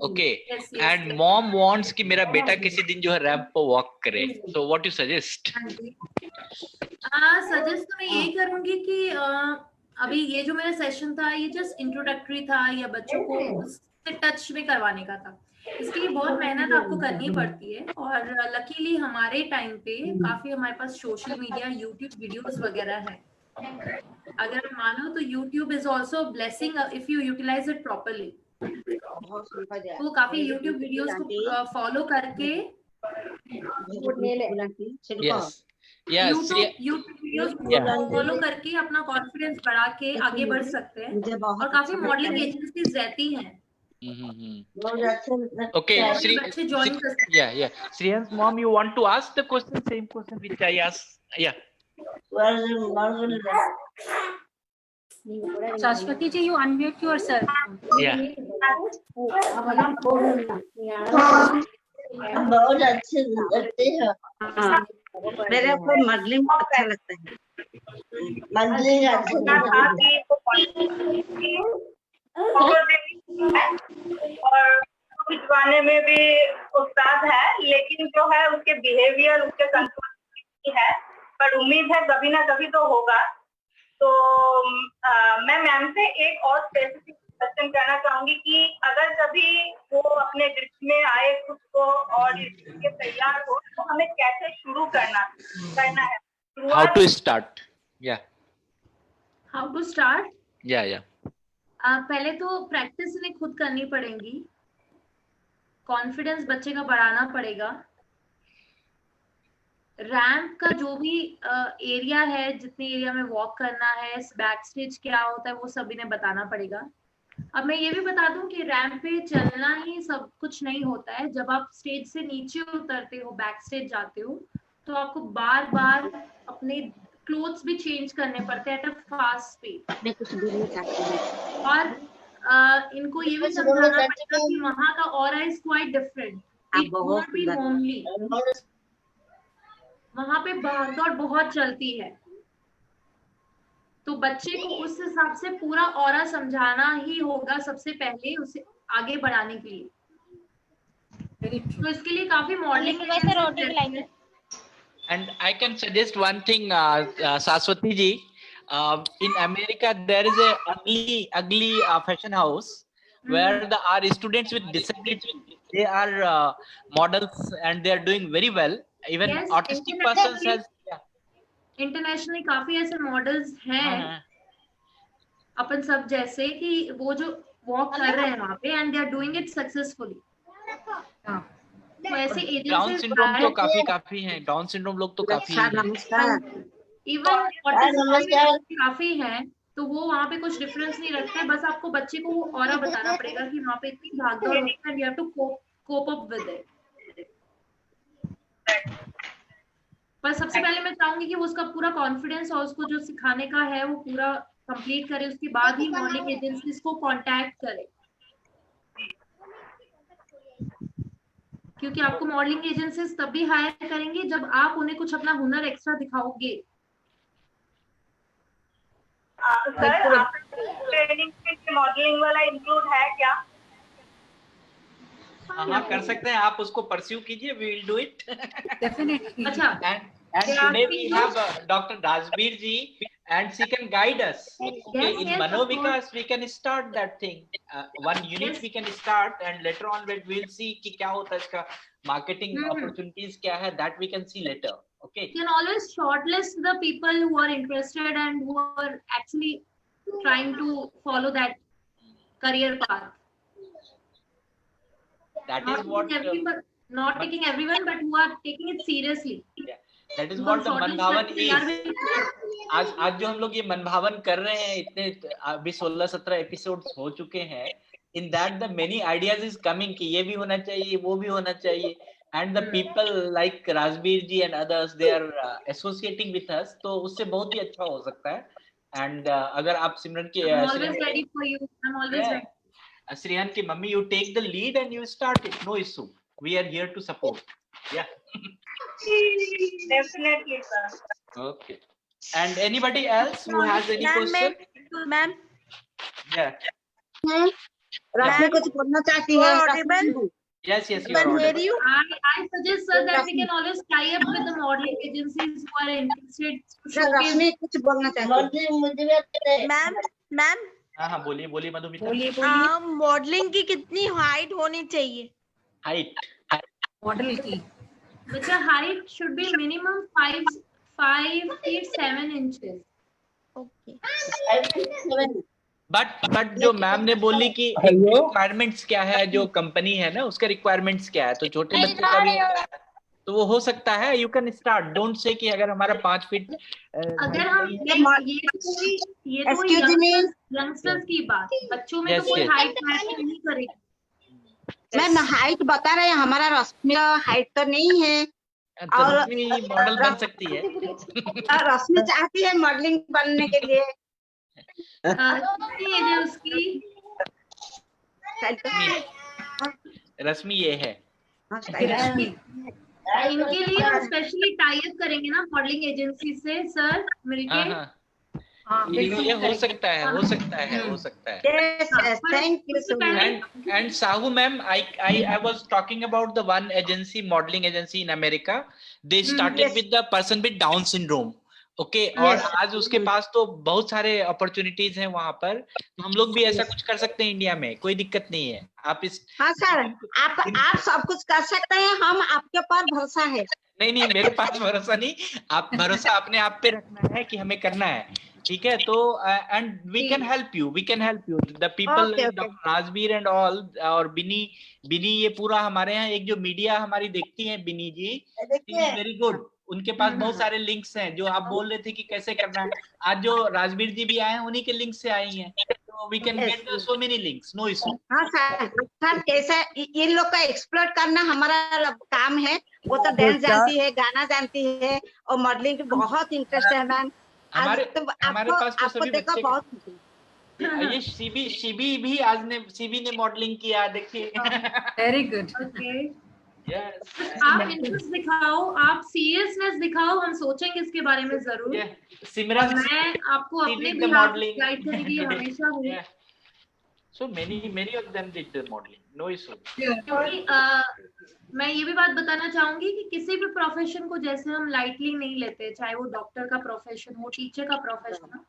Okay. Yes, And mom wants कि मेरा बेटा किसी दिन जो है ramp पर walk करे. So what you suggest? Suggest तो मैं यही करूंगी कि अभी ये जो मेरा सेशन था ये जस्ट इंट्रोडक्टरी था या बच्चों को उससे टच में करवाने का था. इसके लिए बहुत मेहनत आपको करनी पड़ती है और लकीली हमारे टाइम पे काफी हमारे पास सोशल मीडिया यूट्यूब वीडियोस वगैरह है. अगर मानो तो YouTube is also a blessing if you utilize it properly. तो काफी YouTube वीडियोस को फॉलो करके YouTube वीडियोस को फॉलो करके अपना कॉन्फिडेंस बढ़ा के आगे बढ़ सकते हैं, और काफी मॉडलिंग एजेंसीज रहती हैं. Okay, बच्चे ज्वाइन कर सकते हैं. yeah. Sriyan's mom, you want to ask the question, same question which I asked? Yeah. Saraswati ji, you unmute yourself. Yeah. बहुत अच्छे लगते हैं. मेरे को मॉडलिंग अच्छा लगता है. मॉडलिंग अच्छा लगता है. और खिंचवाने में भी उस्ताद है, लेकिन जो है उसके बिहेवियर उसके कंट्रोल है, पर उम्मीद है कभी ना कभी तो होगा. तो मैं मैम से एक और स्पेसिफिक क्वेश्चन करना चाहूंगी कि अगर कभी वो अपने दृष्टि में आए खुद को और इसके तैयार हो, तो हमें कैसे शुरू करना है? How to start? Yeah. How to start? Yeah. पहले तो प्रैक्टिस इन्हें खुद करनी पड़ेगी. कॉन्फिडेंस बच्चे का बढ़ाना पड़ेगा. रैंप का जो भी एरिया है, जितने एरिया में वॉक करना है, बैक स्टेज क्या होता है, वो सब इन्हें बताना पड़ेगा. अब मैं ये भी बता दूं कि रैंप पे चलना ही सब कुछ नहीं होता है. जब आप स्टेज से नीचे उतरते हो, बैक स्टेज जाते हो, तो आपको बार बार अपने क्लोथ्स भी चेंज करने पड़ते हैं एट अ फास्ट स्पीड. और इनको ये भी समझाना पड़ेगा कि वहाँ का aura is quite different. It won't be homely. वहां पे भागदौड़ बहुत चलती है, तो बच्चे को उस हिसाब से पूरा ऑरा समझाना ही होगा सबसे पहले, उसे आगे बढ़ाने के लिए. तो इसके लिए काफी modelling. And I can suggest one thing, Saraswati ji. In America, there is a ugly fashion house where our students with disabilities, they are models and they are doing very well. Even autistic persons has. Internationally काफी ऐसे models हैं अपन सब जैसे कि वो जो walk कर रहे हैं वहाँ पे, and they are doing it successfully. तो ऐसे एजेंसीज, डाउन सिंड्रोम तो काफी हैं. डाउन सिंड्रोम लोग तो काफी हैं. इवन ऑटिज्म काफी हैं. तो वो वहाँ पे कुछ डिफरेंस नहीं रखता है. बस आपको बच्चे को वो ऑरा बताना पड़ेगा कि वहाँ पे इतनी भागदौड़ होती है, and you have to cope up with it. पर सबसे पहले मैं चाहूंगी कि वो उसका पूरा कॉन्फिडेंस और उसको जो सिखाने का है वो पूरा कंप्लीट करे. उसके बाद ही मॉडलिंग एजेंसीज को कांटेक्ट करे, क्योंकि आपको मॉडलिंग एजेंसीज तभी हायर करेंगे जब आप उन्हें कुछ अपना हुनर एक्स्ट्रा दिखाओगे. सर, आपकी ट्रेनिंग में मॉडलिंग वाला इंक्लूड है क्या? हाँ, कर सकते हैं. आप उसको परस्यू कीजिए. We will do it. Definitely. अच्छा. And today we have Dr. Rajbir ji, and she can guide us. Okay, in Manovikas we can start that thing. One unit we can start, and later on we'll see कि क्या होता है इसका marketing opportunities क्या है. That we can see later. Okay. You can always shortlist the people who are interested and who are actually trying to follow that career path. That is what. Not taking everyone, but who are taking it seriously. Yeah. That is what the मनभावन is. आज जो हम लोग ये मनभावन कर रहे हैं, इतने अभी 16-17 एपिसोड्स हो चुके हैं. In that the many ideas is coming कि ये भी होना चाहिए, वो भी होना चाहिए. And the people like Rajbir ji and others, they are associating with us. तो उससे बहुत ही अच्छा हो सकता है. And अगर आप सिमरन की I'm always ready for you. I'm always ready. Shreyan की mummy, you take the lead and you start it. No issue. We are here to support. Yeah. Definitely, sir. Okay. And anybody else who has any question? Ma'am. Yeah. Rashmi कुछ बोलना चाहती है? Audible? Yes, you are audible. I suggest, sir, that we can always tie up with the modeling agencies who are interested. रश्मि कुछ बोलना चाहती है? Ma'am हाँ, बोलिए मधुमिता. मॉडलिंग की कितनी हाइट होनी चाहिए? हाइट मॉडल की बच्चा height should be minimum 5 feet 7 inches. But जो मैम ने बोली कि रिक्वायरमेंट्स क्या है, जो कंपनी है ना उसका रिक्वायरमेंट्स क्या है, तो छोटे बच्चे का भी तो वो हो सकता है. You can start. Don't say कि अगर हमारा 5 फीट अगर हम ये तो यंगस्टर्स की बात, बच्चों में तो कोई हाइट मैटर नहीं करेगी. मैम हाइट बता रहे हैं, हमारा रश्मि हाइट तो नहीं है और मॉडल बन सकती है. रश्मि चाहती है मॉडलिंग बनने के लिए. कितनी एज है उसकी? रश्मि ये है. इनके लिए हम स्पेशली टाई अप करेंगे ना मॉडलिंग एजेंसी से सर मिलके. ये हो सकता है, हो सकता है, हो सकता है. Yes, thank you so much. And Sahu ma'am, I was talking about the one agency, modeling agency in America. They started with the person with Down syndrome. Okay और आज उसके पास तो बहुत सारे अपॉर्चुनिटीज हैं वहां पर. तो हम लोग भी ऐसा कुछ कर सकते हैं इंडिया में, कोई दिक्कत नहीं है. आप इस हाँ सर, आप सब कुछ कर सकते हैं, हम आपके पर भरोसा है. नहीं मेरे पास भरोसा नहीं, आप भरोसा अपने आप पे रखना है कि हमें करना है. ठीक है, तो and we can help you, the people, Rajveer and all, और बिनी ये पूरा हमारे यहाँ एक जो मीडिया हमारी देखती है बिनी जी, वेरी गुड. उनके पास बहुत सारे लिंक्स हैं. जो आप बोल रहे थे कि कैसे करना है, आज जो राजवीर जी भी आए हैं उन्हीं के लिंक से आई हैं. तो we can get so many links, no issue. हाँ सर कैसा इन लोग का एक्सप्लोर करना हमारा काम है. वो तो डांस जानती है, गाना जानती है और मॉडलिंग की बहुत इंटरेस्ट है मैम. हमारे पास तो सभी बच्चे बहुत. ये शिबी भी आज ने मॉडलिंग किया, देखिए. Very good. ओके, आप इंटरेस्ट दिखाओ, आप सीरियसनेस दिखाओ, हम सोचेंगे इसके बारे में जरूर. सिमरन, मैं आपको अपने भी गाइड करेंगी हमेशा हूँ. So many of them did the modeling, no issue. क्योंकि मैं ये भी बात बताना चाहूंगी कि किसी भी प्रोफेशन को जैसे हम लाइटली नहीं लेते, चाहे वो डॉक्टर का प्रोफेशन हो, टीचर का प्रोफेशन हो,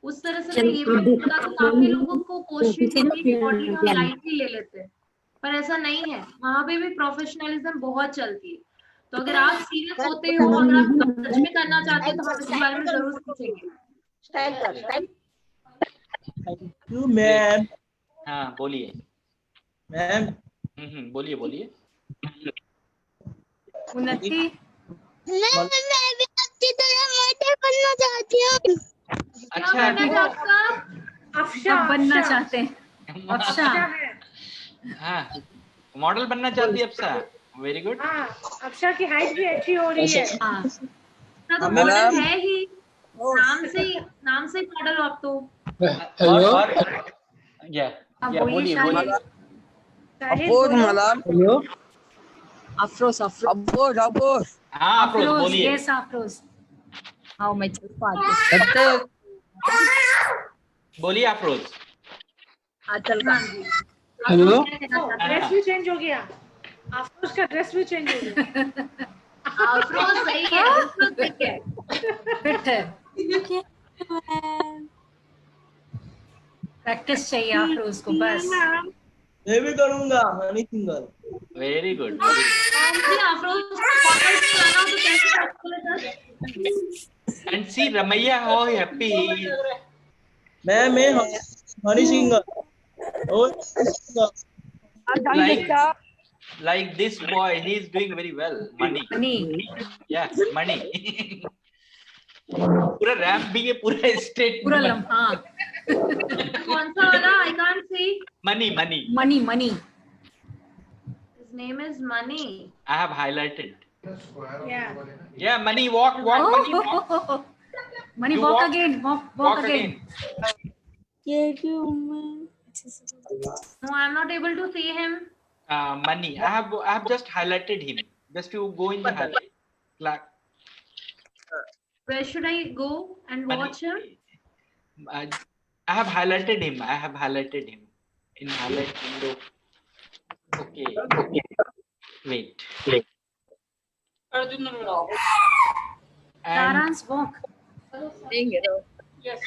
उस तरह से मैं ये भी बता दूं, काफी लोगों को कोशिश होती है कि मॉडलिंग हम लाइटली ले लेते हैं, पर ऐसा नहीं है. वहां पे भी प्रोफेशनलिज्म बहुत चलती है. तो अगर आप सीरियस होते हो, अगर आप सच में करना चाहते हो, तो हम इसके बारे में जरूर सीखेंगे. Thank you ma'am. हाँ बोलिए मैम. बोलिए. उन्नति, मैं भी अच्छी तरह मॉडल बनना चाहती हूँ. अच्छा, अफशा बनना चाहते हैं. अफशा हाँ मॉडल बनना चाहती है अफशा. Very good. हाँ, अफशा की हाइट भी अच्छी हो रही है. तो मॉडल है ही, नाम से मॉडल हो आप तो. और बोलिए. अफरोज मलाल. हेलो. अफरोज. हाँ अफरोज बोलिए. Yes Afroz. How much part. बोलिए अफरोज. आचल का. हेलो. ड्रेस भी चेंज हो गया. अफरोज का ड्रेस भी चेंज हो गया. अफरोज सही है, फिट है. प्रैक्टिस चाहिए अफरोज को बस. मैं भी करूंगा Honey Singh. Very good. And see Ramaiya how happy he is. मैं Honey Singh. Like this boy, he is doing very well. Money. Yeah, money. पूरा रैम्प भी है, पूरा स्ट्रेट, पूरा लम्हा. कौन सा वाला? I can't see. Money. His name is Money. I have highlighted. Yeah, Money walk. Money walk again. Walk again. No, I'm not able to see him. Money. I have just highlighted him. Just to go in the highlight. Where should I go and watch him? I have highlighted him. In highlight window. Okay. Wait. Saran's walk. yes.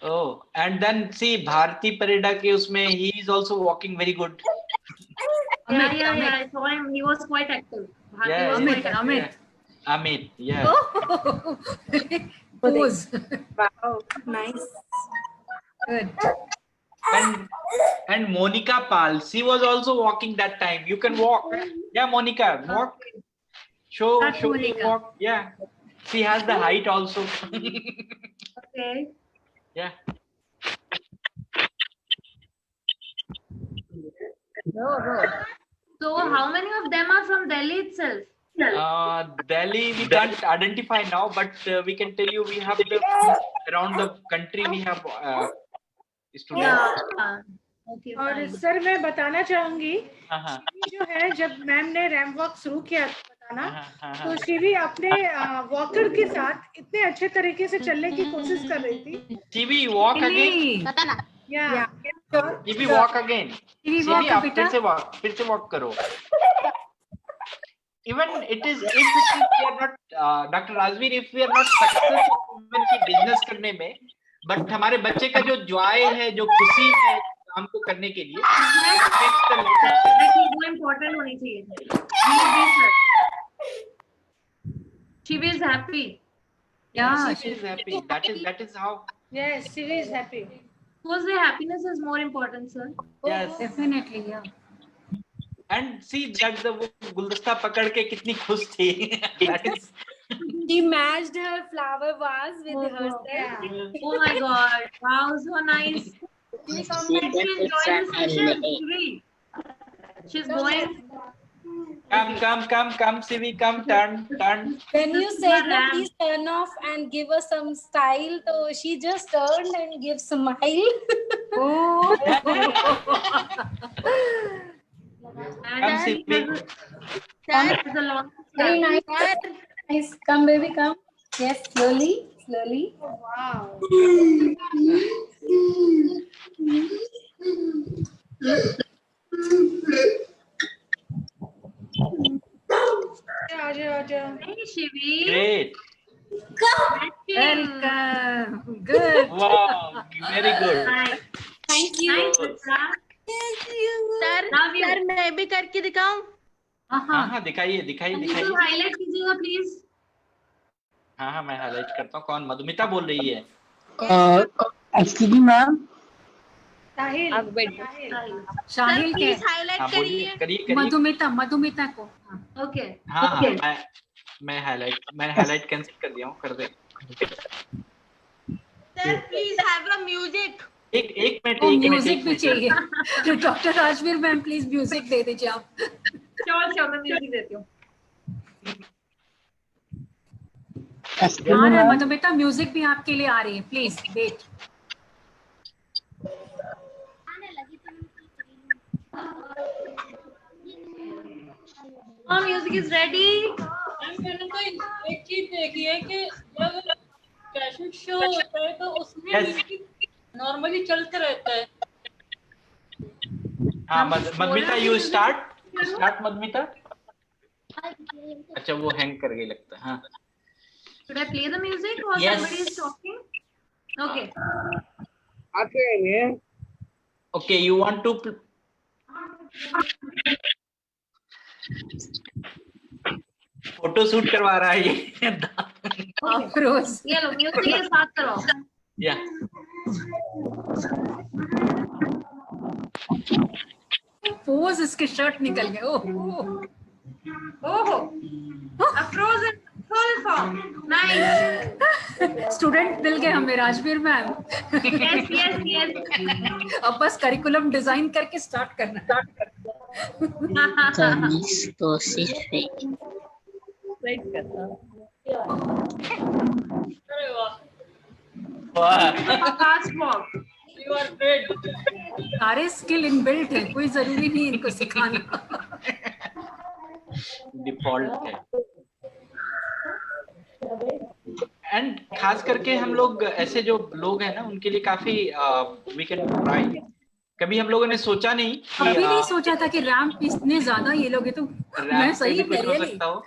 Oh, and then see Bharti Parida ke usme he is also walking very good. Yeah. I saw him. He was quite active. Yeah, Amit. yeah. pose. Wow, nice. Good. And Monica Pal, she was also walking that time. You can walk. Yeah, Monica, walk. Show your Monica. walk. Yeah, she has the height also. Okay. Yeah. So how many of them are from Delhi itself? Delhi we can't identify now, but we can tell you we have around the country we have students. Okay. और fine. Sir मैं बताना चाहूंगी हाँ, शिवी जो है जब ma'am ने ramp walk शुरू किया बताना हाँ, तो शिवी अपने वॉकर के साथ इतने अच्छे तरीके से चलने की कोशिश कर रही थी Shivi, walk again. या Shivi, walk again. Shivi, Shivi, walk, आप बेटा. फिर से walk करो. Even it is if we are not Dr. Razveer, if we are not successful की business करने में, but हमारे बच्चे का जो joy है, जो खुशी है काम को करने के लिए, वो important होनी चाहिए. Shivi is happy. Yeah, she is happy. That is how. Yes Shivi is happy Because the happiness is more important, sir. Yes. definitely. Yeah. And see that the वो गुलदस्ता पकड़ के कितनी खुश थी. That is. She matched her flower vase with herself. Oh my God! Wow, so nice. She's enjoying the session. Shivi. She's going. Come, Sivi, come, turn. When you said no, please turn off and give us some style, so she just turned and gave smile. Oh. Come, Sivi. Very nice. Come, baby, come. Yes, slowly. Wow आजा Hey, Shivi. Great. Welcome. Good. Wow, very good. Nice. Thank you. Nice, Putra. Sir Love you. Sir मैं भी करके दिखाऊं? हाँ, दिखाइए. Highlight कीजिएगा please. हाँ, मैं हाईलाइट करता हूँ. कौन मधुमिता बोल रही है? Excuse me ma'am. Sahil Shahil के प्लीज हाईलाइट हाँ, करिए. करिए. मधुमिता को. Okay. हाँ, मैं हाईलाइट कैंसिल कर दिया हूँ. कर दे. Sir please have a music. एक मिनट. म्यूजिक भी चाहिए. तो doctor Rajveer ma'am please music दे दीजिए आप. Sure, मैं म्यूजिक देती हूँ. आ रहा है मधुमिता, म्यूजिक भी आपके लिए आ रही है. Please wait. Music is ready. मैंने तो एक चीज देखी है कि जब फैशन शो होता है तो उसमें म्यूजिक नॉर्मली चलते रहता है. हाँ, मधुमिता यू स्टार्ट मधुमिता. अच्छा, वो हैंग कर गई लगता है. हाँ. Should I play the music or Yes. somebody is talking? Okay. Okay, you want to photo shoot करवा रहा है ये. अफरोज. ये लो म्यूजिक के साथ करो. या पोज इसके शर्ट निकल गए. ओहो. Afroz in full form. Nice. Student मिल गए हमें राजवीर मैम. Yes. अब बस करिकुलम डिजाइन करके स्टार्ट करना. अरे वाह. Fast walk. You are great. सारे स्किल इनबिल्ट है, कोई जरूरी नहीं इनको सिखाना. डिफॉल्ट है. एंड खास करके हम लोग ऐसे जो लोग हैं ना उनके लिए काफी वी कैन ट्राई. कभी हम लोगों ने सोचा नहीं कि कभी नहीं सोचा था कि रैंप इतने ज्यादा ये लोग है. तो मैं सही कुछ हो रियली. सकता हो.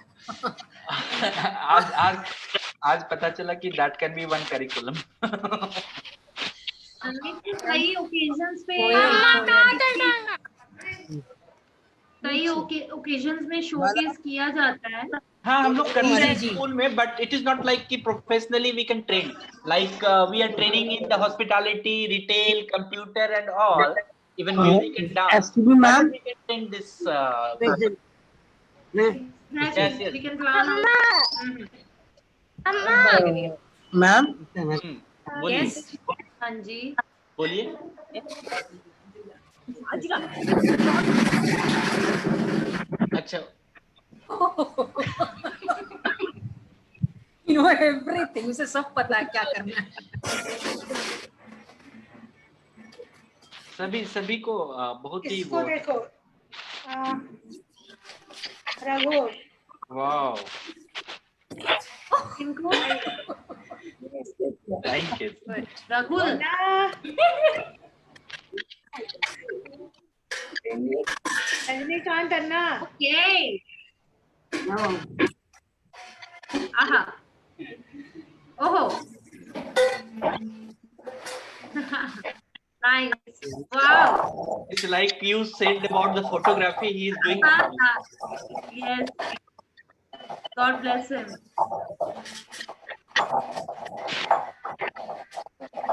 आज पता चला कि that can be one curriculum. कई ओकेजन्स पे कई ओकेजन्स में शोकेस किया जाता है. हाँ हम लोग करते हैं जी। स्कूल में, but it is not like कि professionally we can train, like we are training in the hospitality, retail, computer and all, even music and dance. Excuse me, ma'am. We can train this. Yes, Yes, yes. we can plan on. Ma'am. बोलिए Yes. हाँ जी. बोलिए. अच्छा. You know everything. उसे सब पता है क्या करना है. सभी को बहुत ही इसको वो. देखो रघु. वाओ. इनको. Thank you. रघुल. Rajinikanth Anna. Okay. Aha. Oh. Nice. Wow. It's like you said about the photography. He is doing. Yes. God bless him.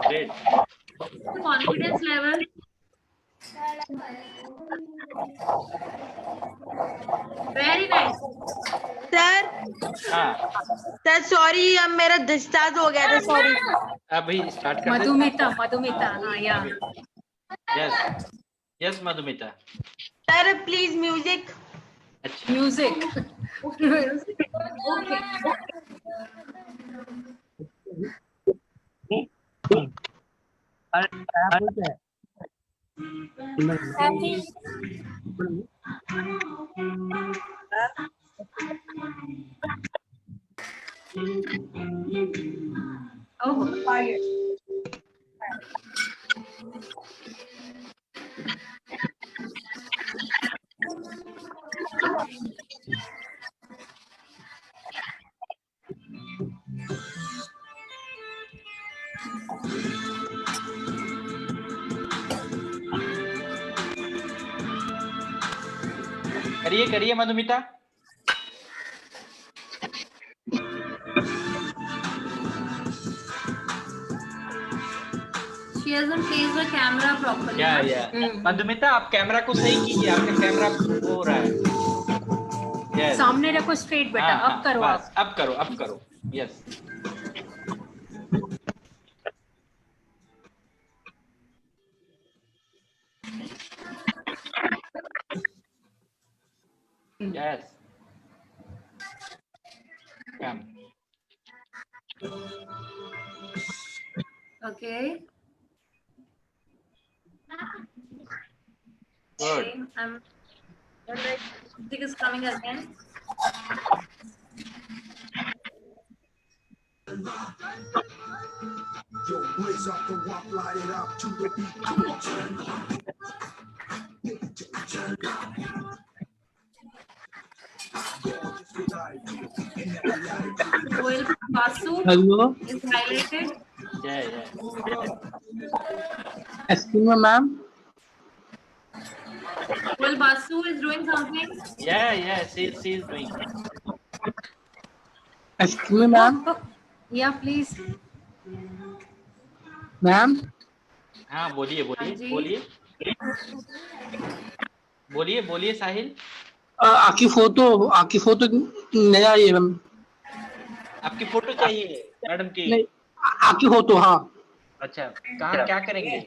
Great. Confidence level. Very nice. Sir हाँ. सर सॉरी, अब मेरा डिस्चार्ज हो गया था, sorry. अभी start कर. मधुमिता. हाँ या. Yes. Yes, Madhumita. Sir please music. अच्छा. Music. Oh, fire. करिए Madhumita. She hasn't placed the camera properly. या. मधुमिता आप कैमरा को सही कीजिए, आपका कैमरा हो रहा है. Yes. सामने रखो स्ट्रेट बेटा. अब करो आप. अब करो. Yes. Yes. Come. Okay. Good. Music is coming again. Royal Basu Hello. is highlighted. Yeah. Excuse me, ma'am. Royal Basu is doing something. Yeah. She is doing. Excuse me, ma'am. Yeah, please. Ma'am. हाँ बोलिए साहिल. आपकी photo नहीं आ रही है ma'am. आपकी photo चाहिए madam की? नहीं, आपकी फोटो. हाँ. अच्छा, कहाँ क्या करेंगे?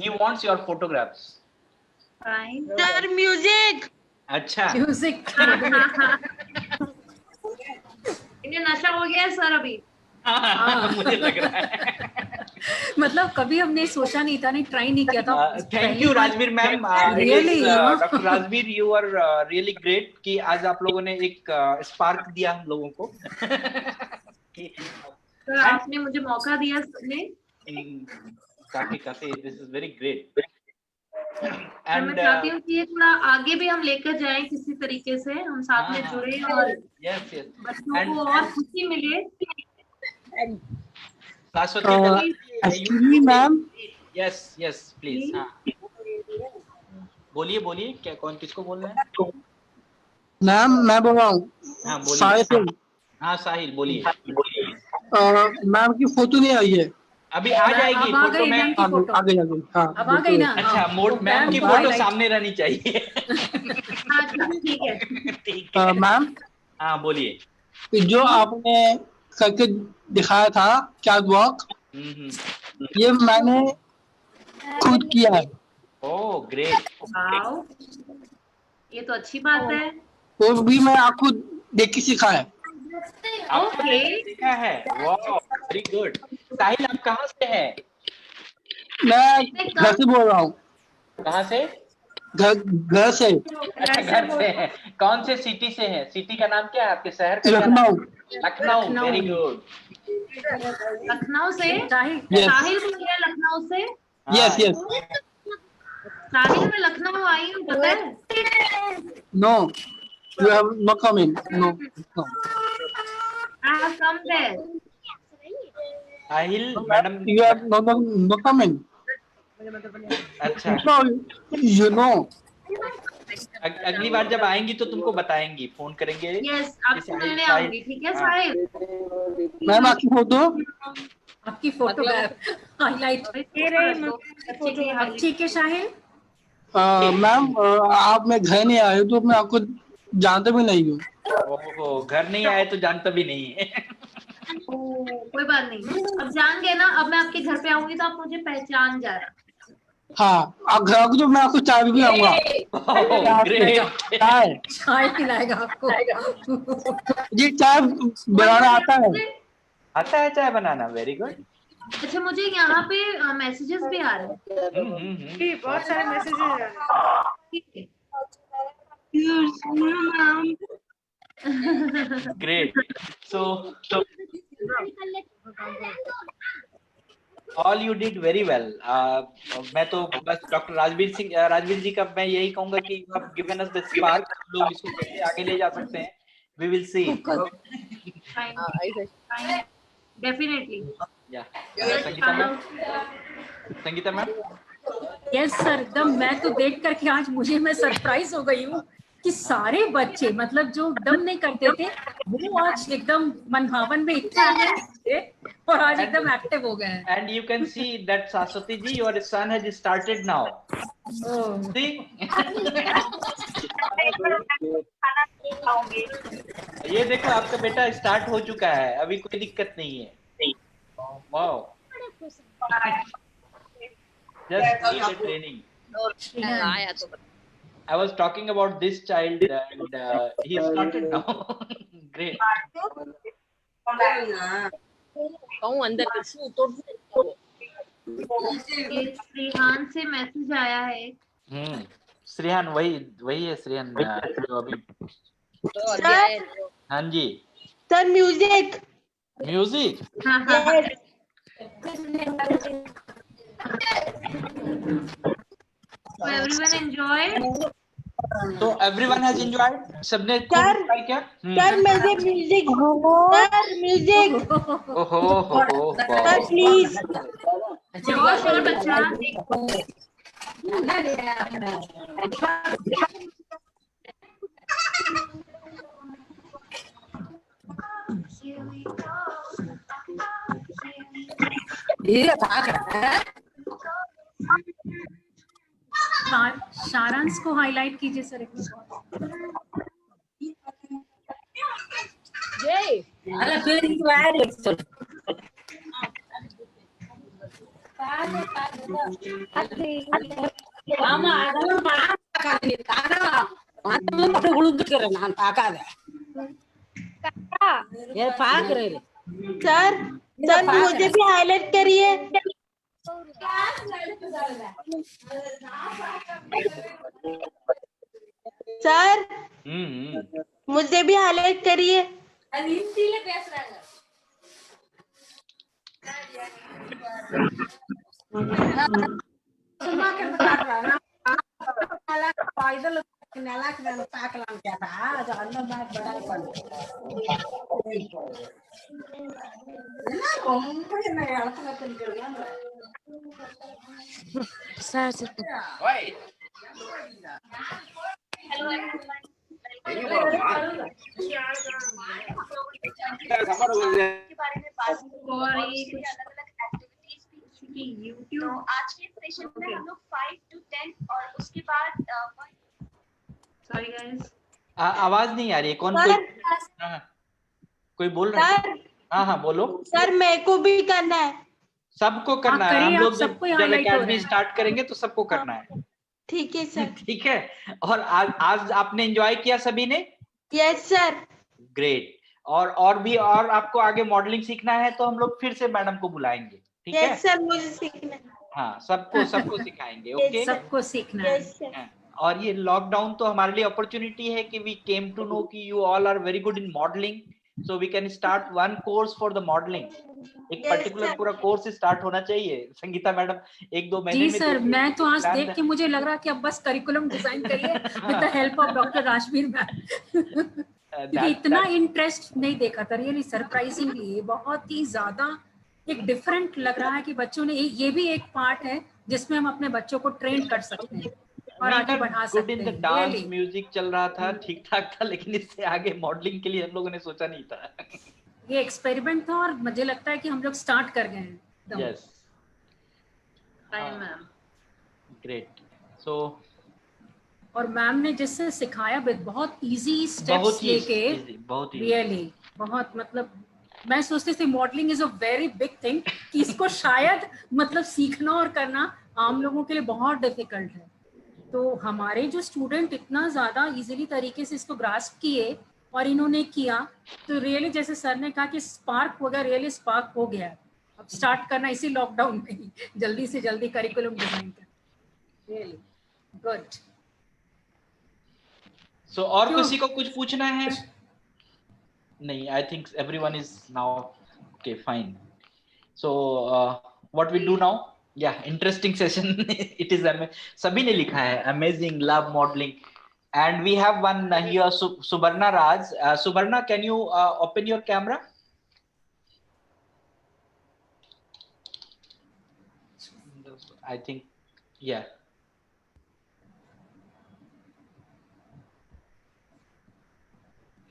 He wants your photographs. Fine. Sir music. अच्छा. म्यूजिक. इन्हें नशा हो गया है सर अभी. मुझे लग रहा है. मतलब कभी हमने सोचा नहीं था, नहीं ट्राई नहीं किया था. Thank you Rajveer ma'am. Really doctor Rajveer, you are really great कि आज आप लोगों ने एक स्पार्क दिया हम लोगों को. सर आपने मुझे मौका दिया सबने. काफी दिस इज वेरी ग्रेट. मैं चाहती हूँ कि ये थोड़ा आगे भी हम लेकर जाएं किसी तरीके से, हम साथ में जुड़े और बच्चों को और खुशी मिले. Excuse me, ma'am. Yes, please. हाँ. बोलिए क्या किसको बोल रहे हैं? मैम मैं बोल रहा हूँ हाँ बोलिए। साहिल। हाँ साहिल बोलिए। मैम की फोटो नहीं आई है। अभी आ जाएगी अब आ फोटो गई में। मैम की फोटो। आ गई हाँ। अब आ गई ना। अच्छा मोड मैम की फोटो सामने रहनी चाहिए। ठीक है। ठीक है मैम हाँ बोलिए। जो आपने करके दिखाया था कैट वॉक, ये मैंने खुद किया है। Oh great. वाओ, ये तो अच्छी बात है। वो भी मैं आपको देख के सीखा है। आपने सीखा है, वाह वेरी गुड। साहिल आप कहाँ से हैं? मैं घर से बोल रहा हूँ। कहाँ से? घर से। अच्छा घर से हैं। कौन से सिटी से हैं? सिटी का नाम क्या है आपके शहर का? लखनऊ। Lucknow very good. लखनऊ से? Yes. साहिल बोल रहे लखनऊ से? Yes yes. साहिल मैं लखनऊ आई हूँ पता है? No you have no coming. No I have come there. Sahil madam you have no coming. अच्छा यू नो अगली बार जब आएंगी तो तुमको बताएंगी, फोन करेंगे। यस आपको मिलने आऊंगी, ठीक है साहिल? मैम आपकी फोटो हाईलाइट ठीक है साहिल। मैम आप मैं घर नहीं आए तो मैं आपको जानता भी नहीं हूँ। ओहो घर नहीं आए तो जानता भी नहीं है। कोई बात नहीं, अब जान गए ना। अब मैं आपके घर पे आऊंगी तो आप मुझे पहचान जाना। हाँ आप घर आओगे तो मैं आपको चाय भी पिलाऊंगा। चाय पिलाएगा आपको। जी चाय बनाना आता है। आता है चाय बनाना, वेरी गुड। अच्छा मुझे यहाँ पे मैसेजेस भी आ रहे हैं। बहुत सारे मैसेजेस आ रहे हैं। Great. So all you did very well. मैं तो बस डॉक्टर राजवीर जी का मैं यही कहूंगा कि you have given us the spark. लोग इसको कैसे आगे ले जा सकते हैं, we will see. Definitely. Yeah. Sangeeta ma'am. Yes sir, एकदम मैं तो देख करके आज मैं सरप्राइज हो गई हूँ कि सारे बच्चे मतलब जो एकदम नहीं करते थे वो आज एकदम मनभावन में इतने थे और आज एकदम एक्टिव हो गए हैं। And you can see that Saraswati ji, your son has started now. See? ये देखो आपका बेटा स्टार्ट हो चुका है, अभी कोई दिक्कत नहीं है। Wow. Just keep the training. I was talking about this child and he started now. Great. श्रीहान से मैसेज आया है। श्रीहान वही है श्रीहान जो अभी। हाँ जी sir music everyone enjoyed? So everyone has enjoyed? सबने क्या? सर म्यूजिक ओहो सर प्लीज सारांश को हाईलाइट कीजिए सर एक सर मुझे भी हाईलाइट करिए। सर मुझे भी हाईलाइट करिए। Hello everyone, YouTube आज के सेशन में हम लोग 5 to 10 और उसके बाद सॉरी गाइस आवाज नहीं आ रही है। कौन कोई बोल रहा है? हाँ बोलो सर। मेरे को भी करना है। सबको करना है। हम लोग जब एकेडमी स्टार्ट करेंगे तो सबको करना है। ठीक है सर। ठीक है। और आज आपने एंजॉय किया सभी ने? Yes sir. ग्रेट। और भी और आपको आगे मॉडलिंग सीखना है तो हम लोग फिर से मैडम को बुलाएंगे। ठीक है? यस सर, मुझे सीखना है। हाँ, सबको सिखाएंगे। ओके, सबको सीखना है। और ये लॉकडाउन तो हमारे लिए अपॉर्चुनिटी है कि वी केम टू नो कि you all are very good in modelling, so we can start one course for the modelling. एक पर्टिकुलर पूरा कोर्स स्टार्ट होना चाहिए। संगीता मैडम 1-2 महीने में। जी सर, मैं तो आज देख के मुझे लग रहा कि अब बस करिकुलम डिजाइन करिए with the help of doctor Rajveer ma'am. क्योंकि इतना इंटरेस्ट नहीं देखा था, रियली सरप्राइजिंगली बहुत ही ज्यादा एक डिफरेंट लग रहा है कि बच्चों ने ये भी एक पार्ट है जिसमें हम अपने बच्चों को ट्रेन कर सकते हैं और आगे बढ़ा सकते हैं। डांस म्यूजिक चल रहा था, ठीक ठाक था, लेकिन इससे आगे मॉडलिंग के लिए हम लोगों ने सोचा नहीं था। ये एक्सपेरिमेंट था और मुझे लगता है कि हम लोग स्टार्ट कर गए हैं। Yes ma'am, great. सो और मैम ने जिससे सिखाया बहुत इजी स्टेप्स लेके, रियली बहुत मतलब मैं सोचती थी modelling is a very big thing कि इसको शायद मतलब सीखना और करना आम लोगों के लिए बहुत डिफिकल्ट है। तो हमारे जो स्टूडेंट इतना ज्यादा इजीली तरीके से इसको ग्रास्प किए और इन्होंने किया, तो रियली जैसे सर ने कहा कि स्पार्क होगा, रियली स्पार्क हो गया। अब स्टार्ट करना इसी लॉकडाउन में ही जल्दी से जल्दी करिकुलम डिजाइन कर। Really good. सो और किसी को कुछ पूछना है? नहीं, I think everyone is now okay, fine. So what we do now? Yeah interesting session it is. सभी ने लिखा है amazing, love modelling, and we have one here Suborna Raj. Suborna, can you open your camera? I think, yeah.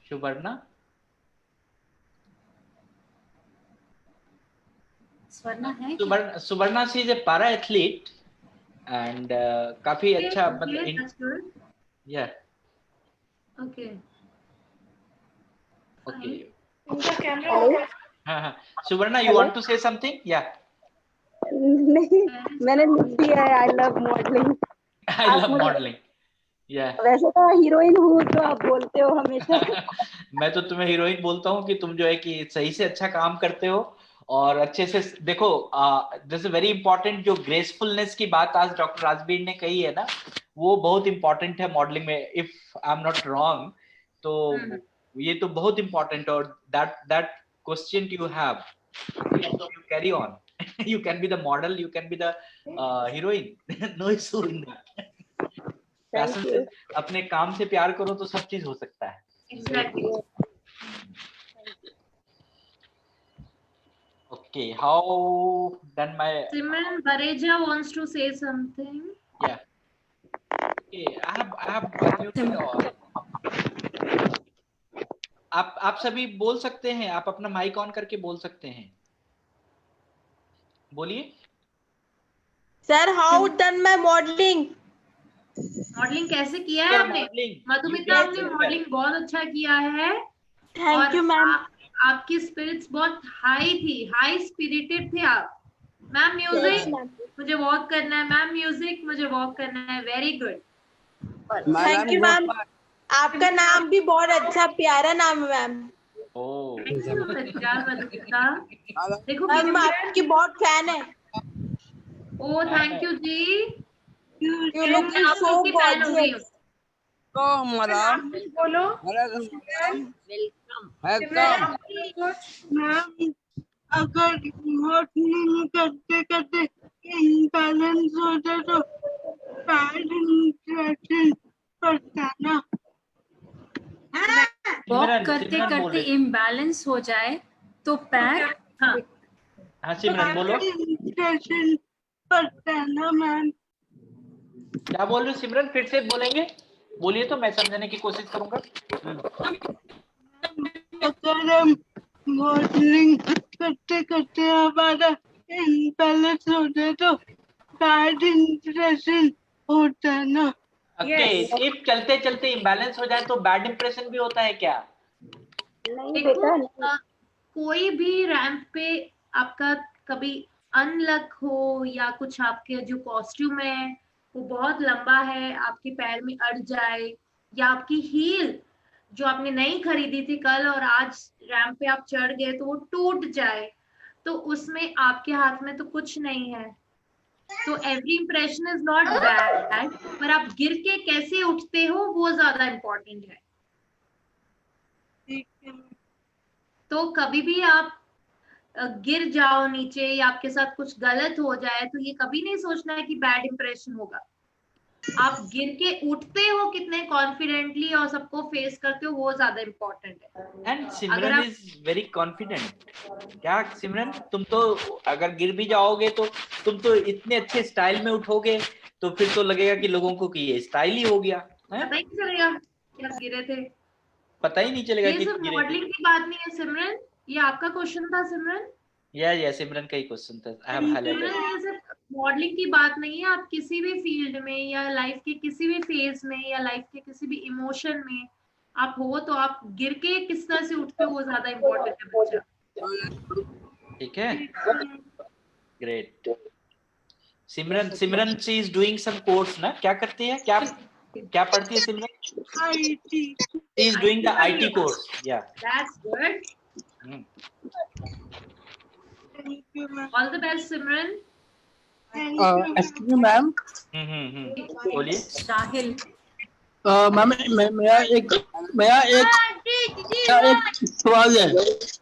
Subarna? Subarna, she is a para athlete and काफी अच्छा मतलब yeah. Okay. Okay. हाँ, Subarna, you want to say something? Yeah. नहीं, मैंने लिख दिया है I love modeling. I love modeling. Yeah. वैसे तो हीरोइन हूँ तो आप बोलते हो हमेशा। मैं तो तुम्हें हीरोइन बोलता हूँ कि तुम जो है कि सही से अच्छा काम करते हो और अच्छे से देखो। This is very important. जो ग्रेसफुलनेस की बात आज डॉक्टर राजवीर ने कही है ना, वो बहुत इंपॉर्टेंट है मॉडलिंग में। If I am not wrong, तो ये तो बहुत इंपॉर्टेंट। और that question you have, you carry on. You can be the model, you can be the heroine. No issue in that. Passion से अपने काम से प्यार करो तो सब चीज हो सकता है। Exactly. Okay, how done my Simran Bareja wants to say something. Yeah. Okay, I have आप सभी बोल सकते हैं, आप अपना माइक ऑन करके बोल सकते हैं। बोलिए sir. How done my modelling? Modelling कैसे किया है आपने? मधुमिता, आपने मॉडलिंग बहुत अच्छा किया है। Thank you ma'am. आपकी स्पिरिट्स बहुत हाई थी, हाई स्पिरिटेड थे आप। मैम म्यूजिक मुझे वॉक करना है, मैम म्यूजिक मुझे वॉक करना है। Very good, thank you ma'am. आपका नाम भी बहुत अच्छा प्यारा नाम है मैम। देखो मैम आपकी बहुत फैन है। Oh thank you ji. You look so gorgeous. Ma'am बोलो। वेलकम। मैम अगर मॉडलिंग करते करते इम्बैलेंस हो जाए तो पैड इंटरेक्शन करता ना। वॉक करते करते इम्बैलेंस हो जाए तो पैर। हाँ सिमरन बोलो। करता ना मैम। क्या बोल रहे हो सिमरन? फिर से बोलेंगे? बोलिए तो मैं समझने की कोशिश करूंगा। अगर हम मॉडलिंग करते करते हमारा इम्बैलेंस हो जाए तो बैड इंप्रेशन होता है ना। ओके, इफ चलते चलते इम्बैलेंस हो जाए तो बैड इंप्रेशन भी होता है क्या? देखो, कोई भी रैंप पे आपका कभी अनलक हो या कुछ आपके जो कॉस्ट्यूम है वो बहुत लंबा है, आपके पैर में अड़ जाए, या आपकी हील जो आपने नई खरीदी थी कल और आज रैंप पे आप चढ़ गए तो वो टूट जाए, तो उसमें आपके हाथ में तो कुछ नहीं है। तो every impression is not bad, पर आप गिर के कैसे उठते हो वो ज्यादा इम्पोर्टेंट है। तो कभी भी आप गिर जाओ नीचे या आपके साथ कुछ गलत हो जाए तो ये कभी नहीं सोचना है कि बैड इंप्रेशन होगा। आप गिर के उठते हो कितने कॉन्फिडेंटली और सबको फेस करते हो वो ज्यादा इम्पोर्टेंट है। And Simran is very confident. क्या सिमरन, तुम तो अगर गिर भी जाओगे तो तुम तो इतने अच्छे स्टाइल में उठोगे तो फिर तो लगेगा कि लोगों को कि ये स्टाइल ही हो गया है? पता ही नहीं चलेगा कि आप गिरे थे, पता ही नहीं चलेगा ये कि सिर्फ मॉडलिंग की बात नहीं है सिमरन, ये आपका क्वेश्चन था सिमरन। या सिमरन का ही क्वेश्चन था। I have highlighted. ये सिर्फ मॉडलिंग की बात नहीं है, आप किसी भी फील्ड में या लाइफ के किसी भी फेज में या लाइफ के किसी भी इमोशन में आप हो तो आप गिर के किस तरह से उठते हो वो ज्यादा इम्पोर्टेंट है बच्चा। ठीक है, great. Simran she is doing some course ना, क्या करती है, क्या पढ़ती है Simran? IT. She is doing the IT course. Yeah that's good, all the best Simran. Excuse me ma'am. बोलिए। साहिल। मैम मेरा एक सवाल है।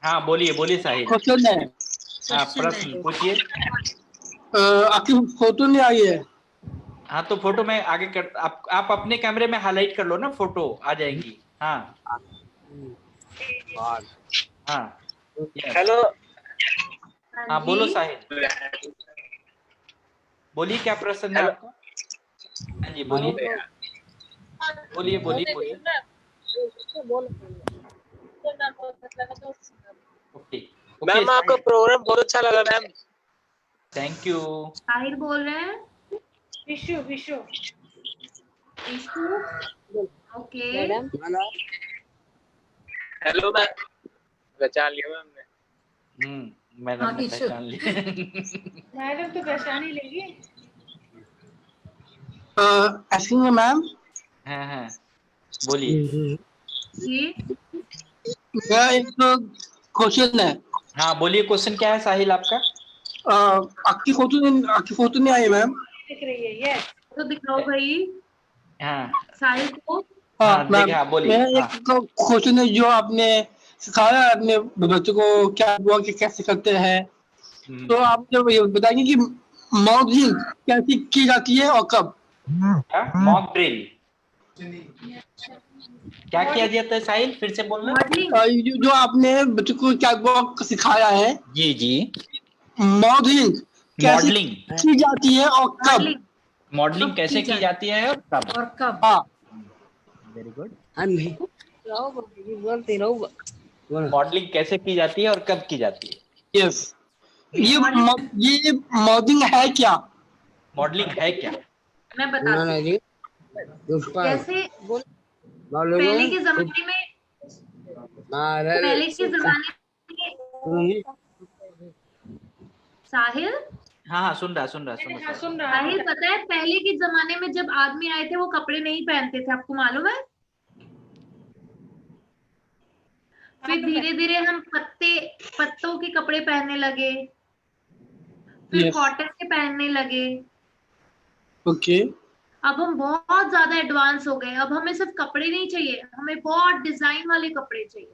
हाँ बोलिए साहिल। क्वेश्चन है। हाँ प्रश्न पूछिए। आपकी फोटो नहीं आई है। हाँ तो फोटो में आगे कर, आप अपने कैमरे में हाईलाइट कर लो ना, फोटो आ जाएगी। हाँ हाँ हेलो। हाँ बोलो साहिल, बोलिए क्या प्रश्न है आपका? हाँ जी बोलिए। मैम आपका प्रोग्राम बहुत अच्छा लगा मैम। Thank you. साहिल बोल रहे हैं। विशु। ओके। हेलो मैम, पहचान लिया मैम ने। मैडम ने पहचान लिया। मैडम तो पहचान ही लेगी। Excuse me ma'am. हाँ बोलिए। मेरा एक क्वेश्चन है। हाँ बोलिए, क्वेश्चन क्या है साहिल आपका? आपकी फोटो नहीं आई मैम। दिख रही है ये तो दिखाओ भाई। हाँ साहिल को। हाँ मैम, बोलिए। मेरा एक क्वेश्चन है जो आपने सिखाया अपने बच्चों को क्या हुआ कि कैसे करते हैं, तो आप जब ये बताएंगे कि मॉडलिंग कैसे की जाती है और कब? मॉक ड्रिल क्या किया जाता है साहिल, फिर से बोलना। जो आपने बच्चों को क्या सिखाया है। जी मॉडलिंग कैसे की जाती है और कब? मॉडलिंग कैसे की जाती है और कब? हाँ वेरी गुड। मॉडलिंग कैसे की जाती है और कब की जाती है? यस। ये मॉडलिंग है क्या? मॉडलिंग है क्या? मैं बताती हूँ। जैसे पहले के जमाने में साहिल। हाँ सुन रहा। साहिल पता है पहले के जमाने में जब आदमी आए थे वो कपड़े नहीं पहनते थे, आपको मालूम है? फिर धीरे धीरे हम पत्तों के कपड़े पहनने लगे, फिर कॉटन के पहनने लगे। ओके। अब हम बहुत ज्यादा एडवांस हो गए, अब हमें सिर्फ कपड़े नहीं चाहिए, हमें बहुत डिजाइन वाले कपड़े चाहिए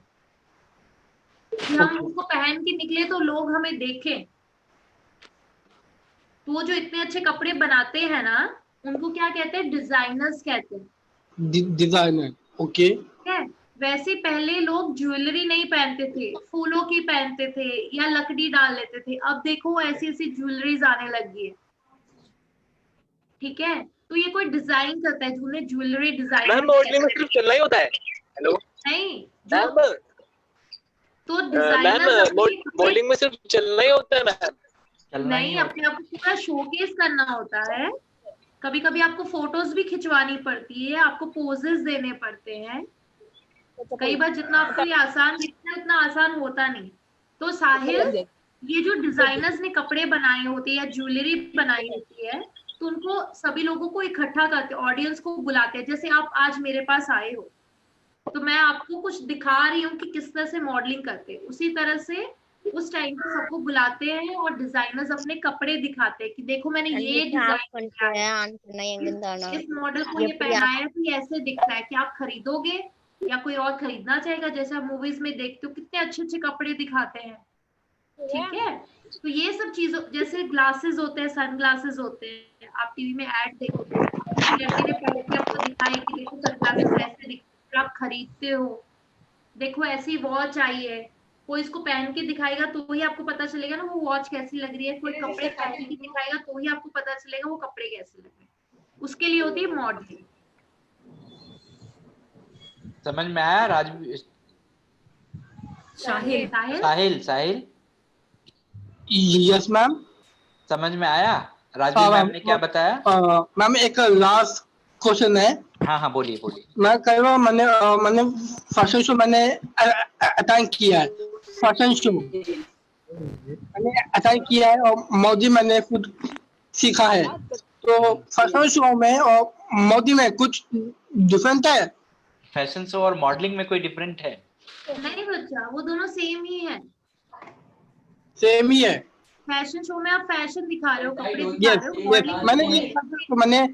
कि हम उसको पहन के निकले तो लोग हमें देखें। तो वो जो इतने अच्छे कपड़े बनाते हैं ना उनको क्या कहते हैं? डिजाइनर्स कहते हैं। डिजाइनर। ओके। वैसे पहले लोग ज्वेलरी नहीं पहनते थे, फूलों की पहनते थे या लकड़ी डाल लेते थे। अब देखो ऐसी ऐसी ज्वेलरीज आने लगी है, ठीक है? तो ये कोई डिजाइन करता है, उन्हें ज्वेलरी डिजाइन। मैम मॉडलिंग में सिर्फ चलना ही होता है? हेलो नहीं मैम, तो डिजाइनर मॉडलिंग में सिर्फ चलना ही होता है मैम? नहीं, अपने आप को पूरा शोकेस करना होता है। कभी कभी आपको फोटोज भी खिंचवानी पड़ती है, आपको पोजेस देने पड़ते हैं। कई बार जितना आपको ये आसान दिखता है उतना आसान होता नहीं। तो साहिल, ये जो डिजाइनर्स ने कपड़े बनाए होते हैं या ज्वेलरी बनाई होती है, तो उनको सभी लोगों को इकट्ठा करते, ऑडियंस को बुलाते हैं। जैसे आप आज मेरे पास आए हो तो मैं आपको कुछ दिखा रही हूँ कि किस तरह से मॉडलिंग करते हैं, उसी तरह से उस टाइम पे सबको बुलाते हैं और डिजाइनर्स अपने कपड़े दिखाते हैं कि देखो मैंने ये डिजाइन किया है, इस मॉडल को ये पहनाया है तो ये ऐसे दिखता है। कि आप खरीदोगे या कोई और खरीदना चाहेगा? जैसे आप मूवीज में देखते हो कितने अच्छे अच्छे कपड़े दिखाते हैं, ठीक है। तो ये सब चीजों, जैसे ग्लासेस होते हैं, सन ग्लासेस होते हैं, आप टीवी में ऐड देखो, लड़के ने पहन के आपको दिखाए कि देखो सन ग्लासेस ऐसे दिखते, आप खरीदते हो। देखो ऐसी वॉच आई है, कोई इसको पहन के दिखाएगा तो ही आपको पता चलेगा ना वो वॉच कैसी लग रही है। कोई कपड़े पहन के दिखाएगा तो ही आपको पता चलेगा वो कपड़े कैसे लग रहे हैं। उसके लिए होती है मॉडलिंग। समझ में आया राजवीर? साहिल यस मैम। समझ में आया राजवीर मैम ने क्या बताया? मैम एक लास्ट क्वेश्चन है। हाँ बोलिए। मैं कह रहा हूँ मैंने फैशन शो मैंने अटेंड किया है, फैशन शो मैंने अटेंड किया है और मॉडलिंग मैंने खुद सीखा है। तो फैशन शो में और मॉडलिंग में कुछ डिफरेंट है? फैशन शो और मॉडलिंग में कोई डिफरेंट है? नहीं बच्चा, वो दोनों सेम ही है। सेम ही है। फैशन शो में आप फैशन दिखा रहे हो, कपड़े दिखा रहे हो। मैंने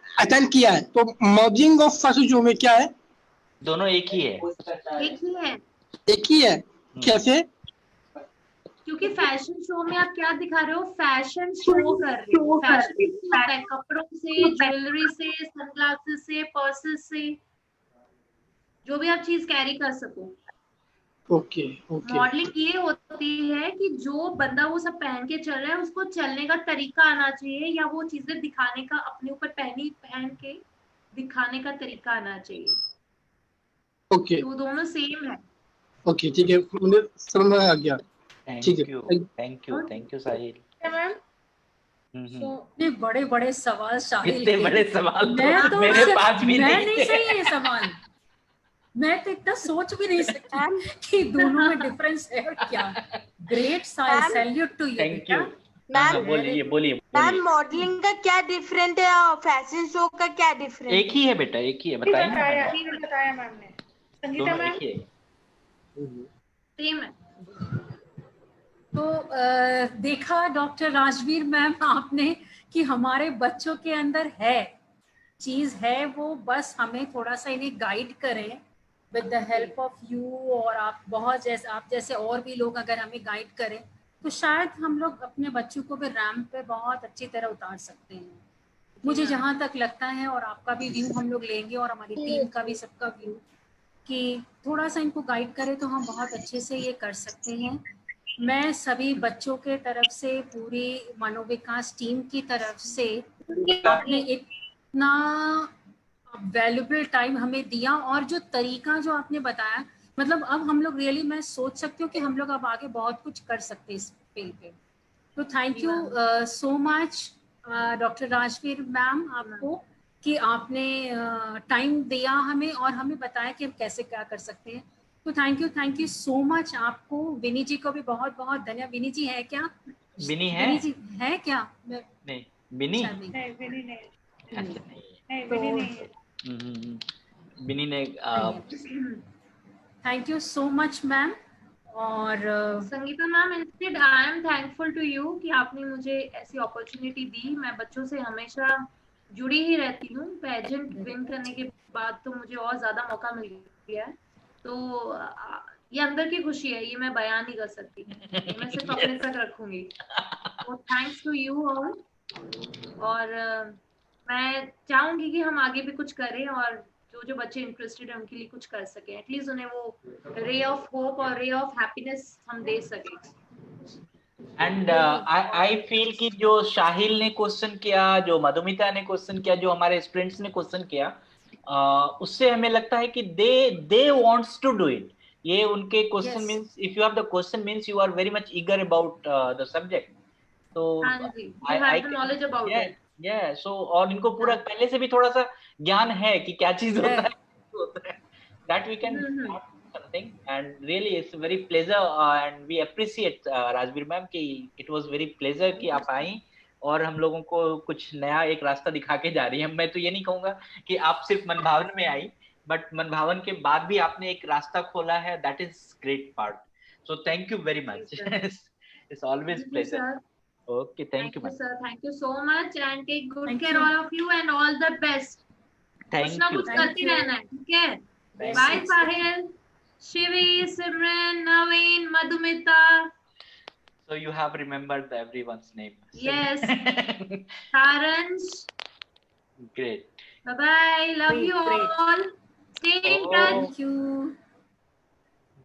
अटेंड किया है। तो मॉडलिंग और फैशन शो में क्या है? दोनों एक ही है। एक ही है। कैसे? क्योंकि फैशन शो में आप क्या दिखा रहे हो? फैशन शो कर रहे हो। फैशन होता है कपड़ों से, ज्वेलरी से, सनग्लासेस से, पर्सेस से, जो भी आप चीज कैरी कर सको। ओके। मॉडलिंग ये होती है कि जो बंदा वो सब पहन के चल रहा है उसको चलने का तरीका आना चाहिए, या वो चीजें दिखाने का, अपने ऊपर पहन के दिखाने का तरीका आना चाहिए। ओके। तो दोनों सेम है। ओके ठीक है, मुझे समझ में आ गया। ठीक है, थैंक यू साहिल। इतने बड़े सवाल साहिल, इतने बड़े सवाल तो मेरे पास भी नहीं सही है सवाल। मैं तो इतना सोच भी नहीं सकती कि दोनों में डिफरेंस है क्या। Great Sahil, salute to you. Thank you. बोलिए। मैम मॉडलिंग का क्या डिफरेंट है और फैशन शो का क्या डिफरेंट? एक ही है बेटा, एक ही है। बताया मैम ने। संगीता मैम सेम है। तो देखा डॉक्टर राजवीर मैम आपने कि हमारे बच्चों के अंदर है चीज है, वो बस हमें थोड़ा सा इन्हें गाइड करें with the help of you, और आप जैसे और भी लोग अगर हमें गाइड करें तो शायद हम लोग अपने बच्चों को भी रैंप पे बहुत अच्छी तरह उतार सकते हैं। मुझे जहाँ तक लगता है, और आपका भी व्यू हम लोग लेंगे और हमारी टीम का भी, सबका व्यू, कि थोड़ा सा इनको गाइड करें तो हम बहुत अच्छे से ये कर सकते हैं। मैं सभी बच्चों के तरफ से, पूरी मनोविकास टीम की तरफ से, आपने इतना वैल्यूबल टाइम हमें दिया और जो तरीका जो आपने बताया, मतलब अब हम लोग रियली, मैं सोच सकती हूँ कि हम लोग अब आगे बहुत कुछ कर सकते हैं इस फील्ड पे। तो thank you so much doctor Rajveer ma'am आपको कि आपने टाइम दिया हमें और हमें बताया कि हम कैसे क्या कर सकते हैं। तो थैंक यू सो मच आपको। विनी जी को भी बहुत बहुत धन्यवाद। विनी जी है क्या? विनी है? विनी जी है क्या? नहीं विनी विनी ने thank you so much ma'am. और Sangeeta ma'am, instead I am thankful to you कि आपने मुझे ऐसी अपॉर्चुनिटी दी। मैं बच्चों से हमेशा जुड़ी ही रहती हूँ। पेजेंट विन करने के बाद तो मुझे और ज्यादा मौका मिल गया है। तो ये अंदर की खुशी है, ये मैं बयान नहीं कर सकती, मैं सिर्फ अपने तक रखूंगी। तो थैंक्स टू यू ऑल। और मैं चाहूंगी कि हम आगे भी कुछ करें और जो बच्चे इंटरेस्टेड हैं उनके लिए कुछ कर सकें, एटलीस्ट उन्हें वो रे ऑफ होप और रे ऑफ हैप्पीनेस हम दे सकें। एंड आई फील कि जो शाहिल ने क्वेश्चन किया, जो मधुमिता ने क्वेश्चन किया, जो हमारे स्टूडेंट्स ने क्वेश्चन किया, उससे हमें लगता है कि they wants to do it. ये उनके question means if you have the question means you are very much eager about the subject. तो I knowledge about it. So और इनको पूरा पहले से भी थोड़ा सा ज्ञान है कि क्या चीज होता है. That we can something, and really it's a very pleasure and we appreciate Rajveer ma'am कि it was very pleasure कि आप आई और हम लोगों को कुछ नया एक रास्ता दिखा के जा रही है. मैं तो ये नहीं कहूंगा कि आप सिर्फ मन भावन में आई, बट मन भावन के बाद भी आपने एक रास्ता खोला है. That is great part. So thank you very much. It's always pleasure. Okay, thank you ma'am. Sir, thank you so much and take good care all of you and all the best. Thank you. कुछ करते रहना है, ठीक है? Bye Sahil, Shivi, Simran, Naveen, Madhumita. So you have remembered everyone's name. Yes. Saransh. Great. Bye bye. Love you all. Stay in touch. Thank you.